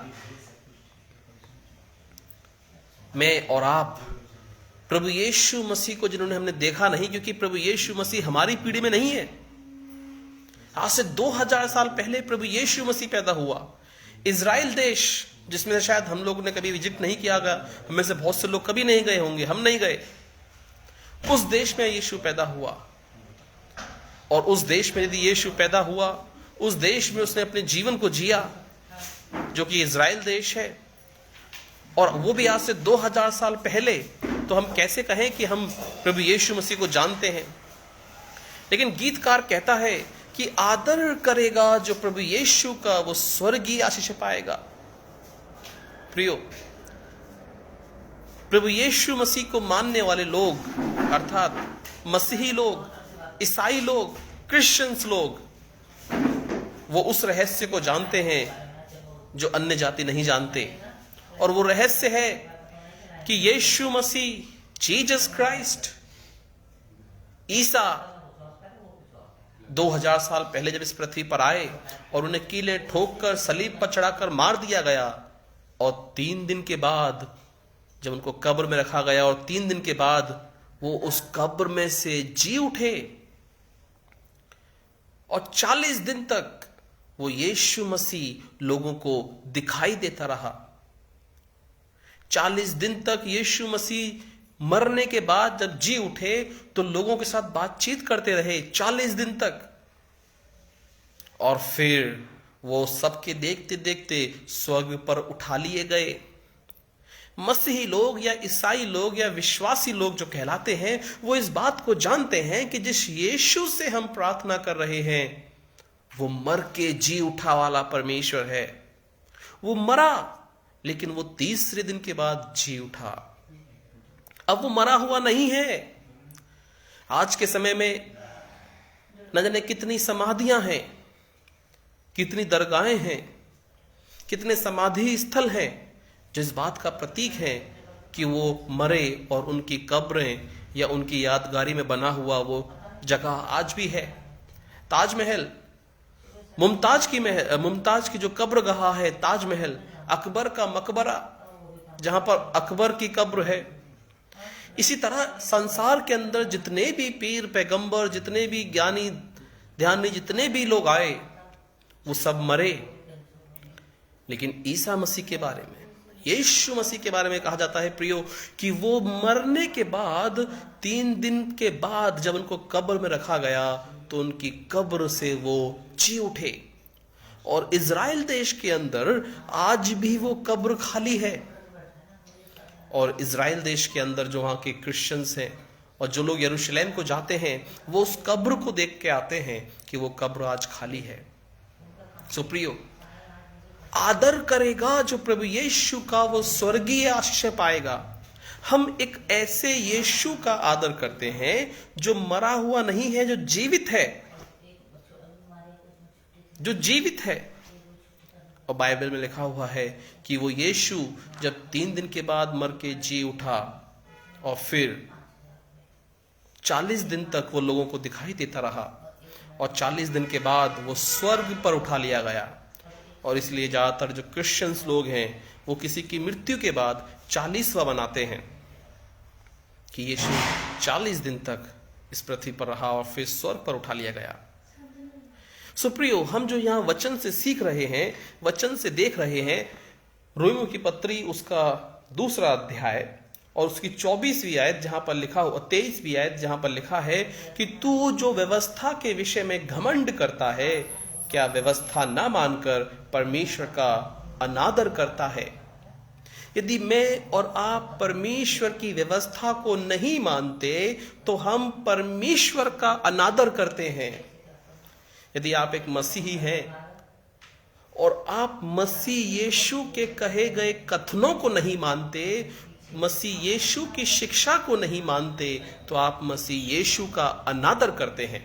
S1: मैं और आप प्रभु यीशु मसीह को जिन्होंने हमने देखा नहीं, क्योंकि प्रभु यीशु मसीह हमारी पीढ़ी में नहीं है। आज से 2000 साल पहले प्रभु यीशु मसीह पैदा हुआ। इज़राइल देश जिसमें से शायद हम लोगों ने कभी विजिट नहीं किया होगा, हमें से बहुत से लोग कभी नहीं गए होंगे, हम नहीं गए, उस देश में यीशु पैदा हुआ। और उस देश में यदि यीशु पैदा हुआ, उस देश में उसने अपने जीवन को जिया जो कि इज़राइल देश है, और वो भी आज से 2000 साल पहले, तो हम कैसे कहें कि हम प्रभु यीशु मसीह को जानते हैं। लेकिन गीतकार कहता है कि आदर करेगा जो प्रभु यीशु का वो स्वर्गीय आशीष पाएगा। प्रियो, प्रभु यीशु मसीह को मानने वाले लोग, अर्थात मसीही लोग, ईसाई लोग, क्रिश्चियंस लोग, वो उस रहस्य को जानते हैं जो अन्य जाति नहीं जानते। और वो रहस्य है कि यीशु मसीह, जीसस क्राइस्ट, ईसा 2000 साल पहले जब इस पृथ्वी पर आए और उन्हें कीले ठोककर सलीब पर चढ़ाकर मार दिया गया, और 3 दिन के बाद जब उनको कब्र में रखा गया और 3 दिन के बाद वो उस कब्र में से जी उठे, और 40 दिन तक वो यीशु मसीह लोगों को दिखाई देता रहा। 40 दिन तक यीशु मसीह मरने के बाद जब जी उठे तो लोगों के साथ बातचीत करते रहे 40 दिन तक, और फिर वो सबके देखते देखते स्वर्ग पर उठा लिए गए। मसीही लोग या ईसाई लोग या विश्वासी लोग जो कहलाते हैं, वो इस बात को जानते हैं कि जिस यीशु से हम प्रार्थना कर रहे हैं वो मर के जी उठा वाला परमेश्वर है। वो मरा लेकिन वो 3रे दिन के बाद जी उठा। अब वो मरा हुआ नहीं है। आज के समय में न जाने कितनी समाधियां हैं, कितनी दरगाहें हैं, कितने समाधि स्थल हैं जो इस बात का प्रतीक है कि वो मरे, और उनकी कब्रें या उनकी यादगारी में बना हुआ वो जगह आज भी है। ताजमहल, मुमताज की जो कब्रगाह है ताजमहल, अकबर का मकबरा जहां पर अकबर की कब्र है। इसी तरह संसार के अंदर जितने भी पीर पैगंबर, जितने भी ज्ञानी ध्यानी, जितने भी लोग आए, वो सब मरे। लेकिन ईसा मसीह के बारे में, यीशु मसीह के बारे में कहा जाता है प्रियो कि वो मरने के बाद 3 दिन के बाद जब उनको कब्र में रखा गया तो उनकी कब्र से वो जी उठे। और इज़राइल देश के अंदर आज भी वो कब्र खाली है, और इज़राइल देश के अंदर जो वहाँ के क्रिश्चियंस हैं और जो लोग यरूशलेम को जाते हैं, वो उस कब्र को देख के आते हैं कि वो कब्र आज खाली है। सो प्रियो, आदर करेगा जो प्रभु यीशु का वो स्वर्गीय आशीष पाएगा। हम एक ऐसे यीशु का आदर करते हैं जो मरा हुआ नहीं है, जो जीवित है, जो जीवित है। और बाइबल में लिखा हुआ है कि वो यीशु जब 3 दिन के बाद मर के जी उठा और फिर 40 दिन तक वो लोगों को दिखाई देता रहा, और 40 दिन के बाद वो स्वर्ग पर उठा लिया गया। और इसलिए ज्यादातर जो क्रिश्चियंस लोग हैं वो किसी की मृत्यु के बाद 40वां बनाते हैं कि यीशु 40 दिन तक इस पृथ्वी पर रहा और फिर स्वर्ग पर उठा लिया गया। सो प्रियो, हम जो यहाँ वचन से सीख रहे हैं, वचन से देख रहे हैं, रोमियो की पत्री उसका 2रा अध्याय और उसकी 24वीं आयत जहां पर लिखा हो, 23वीं आयत जहां पर लिखा है कि तू जो व्यवस्था के विषय में घमंड करता है, क्या व्यवस्था ना मानकर परमेश्वर का अनादर करता है। यदि मैं और आप परमेश्वर की व्यवस्था को नहीं मानते तो हम परमेश्वर का अनादर करते हैं। यदि आप एक मसीही हैं और आप मसीह यीशु के कहे गए कथनों को नहीं मानते मसीह यीशु की शिक्षा को नहीं मानते तो आप मसीह यीशु का अनादर करते हैं।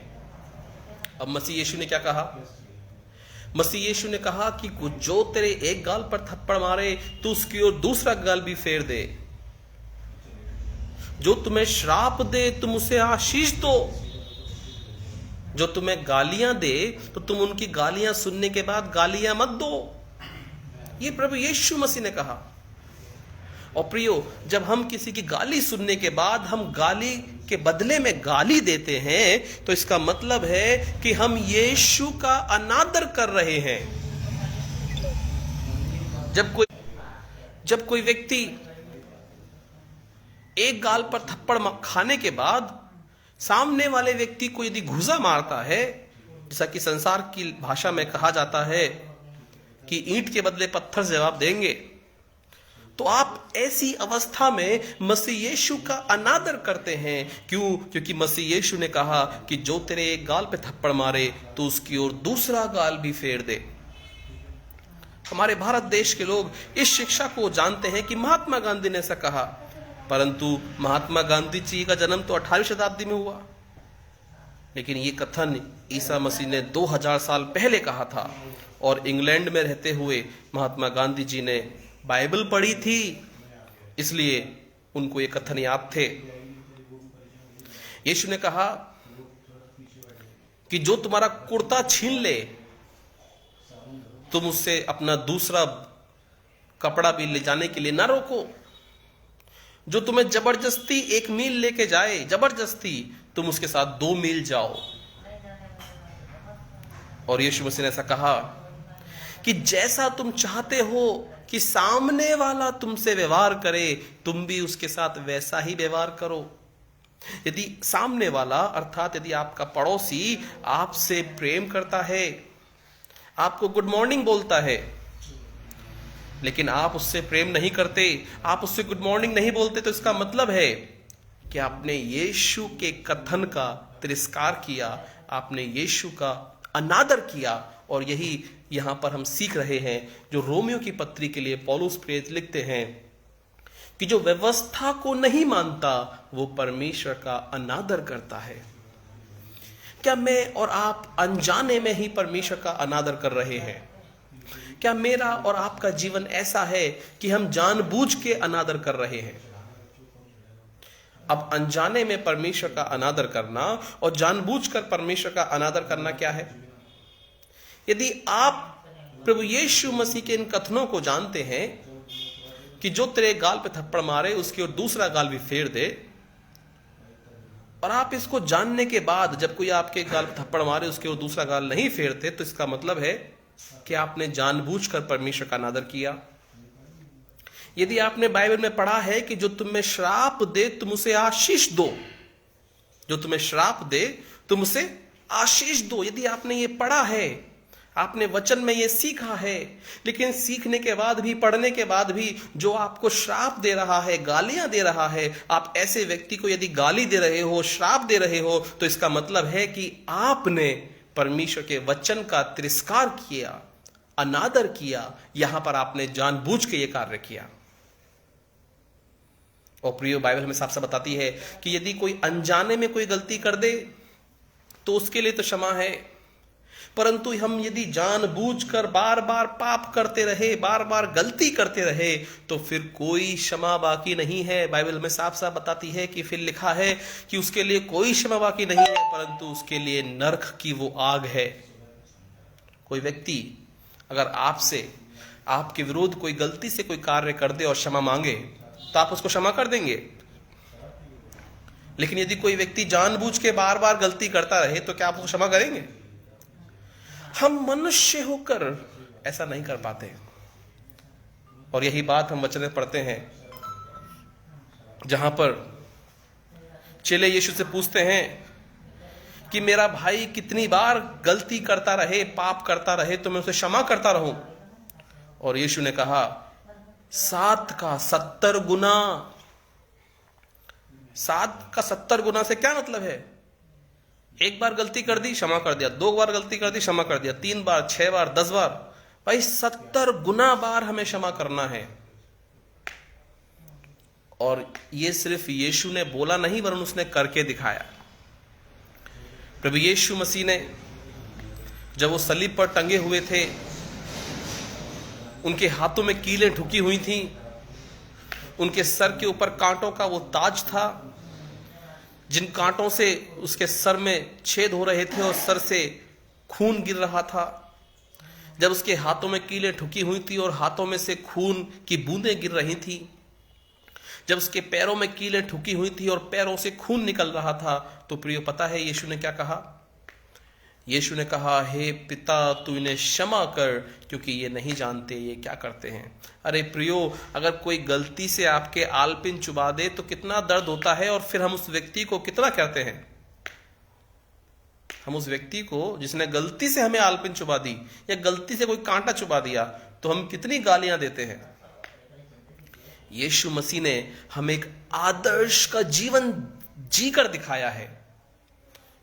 S1: अब मसीह यीशु ने क्या कहा? मसीह यीशु ने कहा कि जो तेरे एक गाल पर थप्पड़ मारे तो उसकी ओर दूसरा गाल भी फेर दे। जो तुम्हें श्राप दे तुम उसे आशीष दो। जो तुम्हें गालियां दे तो तुम उनकी गालियां सुनने के बाद गालियां मत दो। ये प्रभु यीशु मसीह ने कहा। और प्रियो, जब हम किसी की गाली सुनने के बाद हम गाली के बदले में गाली देते हैं तो इसका मतलब है कि हम यीशु का अनादर कर रहे हैं। जब कोई व्यक्ति एक गाल पर थप्पड़ खाने के बाद सामने वाले व्यक्ति को यदि घूसा मारता है, जैसा कि संसार की भाषा में कहा जाता है कि ईंट के बदले पत्थर जवाब देंगे, तो आप ऐसी अवस्था में मसीह यीशु का अनादर करते हैं। क्यों? क्योंकि मसीह यीशु ने कहा कि जो तेरे एक गाल पे थप्पड़ मारे तो उसकी ओर दूसरा गाल भी फेर दे। हमारे भारत देश के लोग इस शिक्षा को जानते हैं कि महात्मा गांधी ने ऐसा कहा, परंतु महात्मा गांधी जी का जन्म तो 18वीं शताब्दी में हुआ, लेकिन ये कथन ईसा मसीह ने 2000 साल पहले कहा था। और इंग्लैंड में रहते हुए महात्मा गांधी जी ने बाइबल पढ़ी थी, इसलिए उनको ये कथन याद थे। यीशु ने कहा कि जो तुम्हारा कुर्ता छीन ले तुम उससे अपना दूसरा कपड़ा भी ले जाने के लिए ना रोको। जो तुम्हें जबरदस्ती 1 मील लेके जाए, जबरदस्ती, तुम उसके साथ 2 मील जाओ। और यीशु मसीह ने ऐसा कहा कि जैसा तुम चाहते हो कि सामने वाला तुमसे व्यवहार करे, तुम भी उसके साथ वैसा ही व्यवहार करो। यदि सामने वाला अर्थात यदि आपका पड़ोसी आपसे प्रेम करता है, आपको गुड मॉर्निंग बोलता है, लेकिन आप उससे प्रेम नहीं करते, आप उससे गुड मॉर्निंग नहीं बोलते, तो इसका मतलब है कि आपने यीशु के कथन का तिरस्कार किया, आपने यीशु का अनादर किया। और यही यहां पर हम सीख रहे हैं, जो रोमियो की पत्री के लिए पौलुस प्रेरित लिखते हैं कि जो व्यवस्था को नहीं मानता वो परमेश्वर का अनादर करता है। क्या मैं और आप अनजाने में ही परमेश्वर का अनादर कर रहे हैं? क्या मेरा और आपका जीवन ऐसा है कि हम जानबूझ के अनादर कर रहे हैं? अब अनजाने में परमेश्वर का अनादर करना और जानबूझकर परमेश्वर का अनादर करना क्या है? यदि आप प्रभु यीशु मसीह के इन कथनों को जानते हैं कि जो तेरे गाल पे थप्पड़ मारे उसकी ओर दूसरा गाल भी फेर दे, और आप इसको जानने के बाद जब कोई आपके गाल पे थप्पड़ मारे उसकी ओर दूसरा गाल नहीं फेरते, तो इसका मतलब है कि आपने जानबूझकर परमेश्वर का अनादर किया। यदि आपने बाइबल में पढ़ा है कि जो तुम्हें श्राप दे तुम उसे आशीष दो, जो तुम्हें श्राप दे तुम उसे आशीष दो, यदि आपने ये पढ़ा है, आपने वचन में ये सीखा है, लेकिन सीखने के बाद भी, पढ़ने के बाद भी जो आपको श्राप दे रहा है, गालियां दे रहा है, आप ऐसे व्यक्ति को यदि गाली दे रहे हो, श्राप दे रहे हो, तो इसका मतलब है कि आपने परमेश्वर के वचन का तिरस्कार किया, अनादर किया। यहां पर आपने जानबूझ के ये कार्य किया। और प्रियो, बाइबल हमें साफ साफ बताती है कि यदि कोई अनजाने में कोई गलती कर दे तो उसके लिए तो क्षमा है, परंतु हम यदि जानबूझकर बार बार पाप करते रहे, बार बार गलती करते रहे, तो फिर कोई क्षमा बाकी नहीं है। बाइबल में साफ साफ बताती है कि फिर लिखा है कि उसके लिए कोई क्षमा बाकी नहीं है, परंतु उसके लिए नरक की वो आग है। कोई व्यक्ति अगर आपसे, आपके विरुद्ध कोई गलती से कोई कार्य कर दे और क्षमा मांगे तो आप उसको क्षमा कर देंगे, लेकिन यदि कोई व्यक्ति जानबूझ के बार बार गलती करता रहे तो क्या आप उसको क्षमा करेंगे? हम मनुष्य होकर ऐसा नहीं कर पाते। और यही बात हम वचन में पढ़ते हैं जहां पर चेले यीशु से पूछते हैं कि मेरा भाई कितनी बार गलती करता रहे, पाप करता रहे, तो मैं उसे क्षमा करता रहूं? और यीशु ने कहा 7 का 70 गुना। 7 का 70 गुना से क्या मतलब है? एक बार गलती कर दी, क्षमा कर दिया, 2 बार गलती कर दी, क्षमा कर दिया, 3 बार, 6 बार, 10 बार, भाई 70 गुना बार हमें क्षमा करना है। और ये सिर्फ यीशु ने बोला नहीं वरन उसने करके दिखाया। प्रभु यीशु मसीह ने जब वो सलीब पर टंगे हुए थे, उनके हाथों में कीलें ठुकी हुई थीं, उनके सर के ऊपर कांटों का वो ताज था, जिन कांटों से उसके सर में छेद हो रहे थे और सर से खून गिर रहा था। जब उसके हाथों में कीलें ठुकी हुई थी और हाथों में से खून की बूंदें गिर रही थी, जब उसके पैरों में कीलें ठुकी हुई थी और पैरों से खून निकल रहा था, तो प्रियो पता है यीशु ने क्या कहा? यीशु ने कहा, हे पिता तू इन्हें क्षमा कर, क्योंकि ये नहीं जानते ये क्या करते हैं। अरे प्रियो, अगर कोई गलती से आपके आलपिन चुबा दे तो कितना दर्द होता है, और फिर हम उस व्यक्ति को कितना कहते हैं। हम उस व्यक्ति को जिसने गलती से हमें आलपिन चुबा दी या गलती से कोई कांटा चुबा दिया, तो हम कितनी गालियां देते हैं। यीशु मसीह ने हमें एक आदर्श का जीवन जीकर दिखाया है।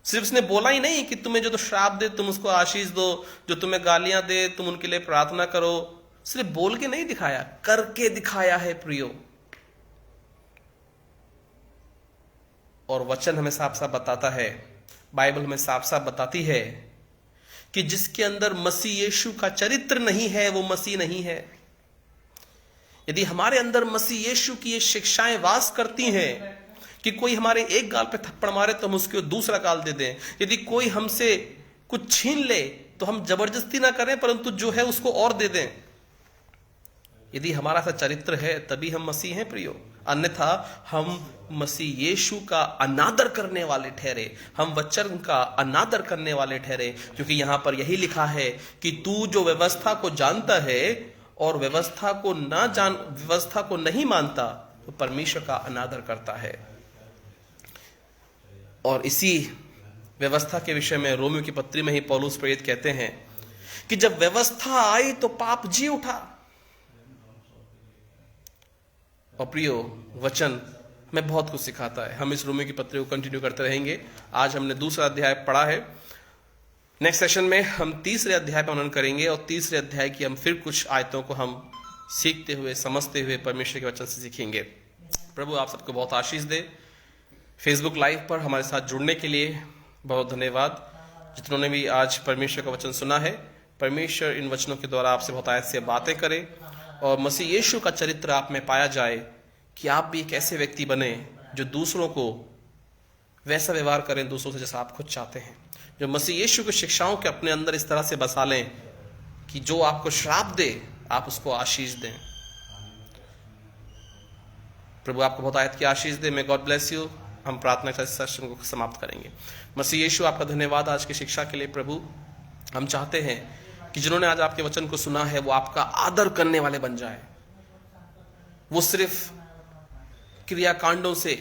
S1: सिर्फ उसने बोला ही नहीं कि तुम्हें जो तो श्राप दे तुम उसको आशीष दो, जो तुम्हें गालियां दे तुम उनके लिए प्रार्थना करो। सिर्फ बोल के नहीं दिखाया, करके दिखाया है प्रियो। और वचन हमें साफ साफ बताता है, बाइबल हमें साफ साफ बताती है कि जिसके अंदर मसीह यीशु का चरित्र नहीं है वो मसीह नहीं है। यदि हमारे अंदर मसीह यीशु की ये शिक्षाएं वास करती हैं कि कोई हमारे एक गाल पे थप्पड़ मारे तो हम उसको दूसरा गाल दे दें, यदि कोई हमसे कुछ छीन ले तो हम जबरदस्ती ना करें परंतु जो है उसको और दे दें, यदि हमारा सा चरित्र है तभी हम मसीह हैं प्रियो। अन्यथा हम मसीह यीशु का अनादर करने वाले ठहरे, हम वचन का अनादर करने वाले ठहरे। क्योंकि यहां पर यही लिखा है कि तू जो व्यवस्था को जानता है और व्यवस्था को नहीं मानता तो परमेश्वर का अनादर करता है। और इसी व्यवस्था के विषय में रोमियो की पत्री में ही पौलुस प्रेरित कहते हैं कि जब व्यवस्था आई तो पाप जी उठा। और प्रियो, वचन हमें बहुत कुछ सिखाता है। हम इस रोमियो की पत्री को कंटिन्यू करते रहेंगे। आज हमने दूसरा अध्याय पढ़ा है। नेक्स्ट सेशन में हम तीसरे अध्याय पर मनन करेंगे और तीसरे अध्याय की हम फिर कुछ आयतों को हम सीखते हुए समझते हुए परमेश्वर के वचन से सीखेंगे। प्रभु आप सबको बहुत आशीष दे। फेसबुक लाइव पर हमारे साथ जुड़ने के लिए बहुत धन्यवाद। जितनों भी आज परमेश्वर का वचन सुना है, परमेश्वर इन वचनों के द्वारा आपसे बहुत आयत से बातें करे और मसीह यीशु का चरित्र आप में पाया जाए कि आप भी एक ऐसे व्यक्ति बने जो दूसरों को वैसा व्यवहार करें दूसरों से जैसा आप खुद चाहते हैं, जो मसीह यीशु की शिक्षाओं के अपने अंदर इस तरह से बसा लें कि जो आपको श्राप दे आप उसको आशीष दें। प्रभु आपको बहुत आयत की आशीष दे। May God bless you. हम प्रार्थना के सेशन को समाप्त करेंगे। मसीह यीशु आपका धन्यवाद आज की शिक्षा के लिए। प्रभु हम चाहते हैं कि जिन्होंने आज आपके वचन को सुना है वो आपका आदर करने वाले बन जाए। वो सिर्फ क्रियाकांडों से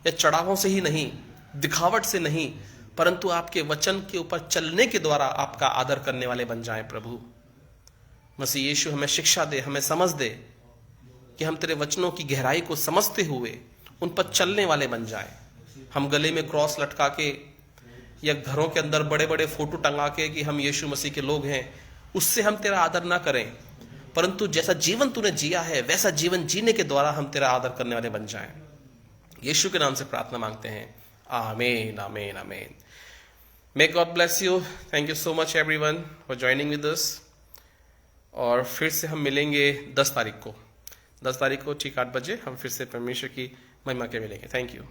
S1: या चढ़ावों से ही नहीं, दिखावट से नहीं, परंतु आपके वचन के ऊपर चलने के द्वारा आपका आदर करने वाले बन जाएं। प्रभु मसीह यीशु हमें शिक्षा दे, हमें समझ दे कि हम तेरे वचनों की गहराई को समझते हुए उन पर चलने वाले बन जाएं। हम गले में क्रॉस लटका के या घरों के अंदर बड़े बड़े फोटो टंगा के कि हम यीशु मसीह के लोग हैं, उससे हम तेरा आदर ना करें, परंतु जैसा जीवन तूने जिया है वैसा जीवन जीने के द्वारा हम तेरा आदर करने वाले बन जाएं। यीशु के नाम से प्रार्थना मांगते हैं। आमीन आमीन आमीन। मे God bless you. Thank you so much everyone for joining with us. और फिर से हम मिलेंगे 10 तारीख को ठीक 8 बजे हम फिर से परमेश्वर की महिमा के मिलेंगे। Thank you.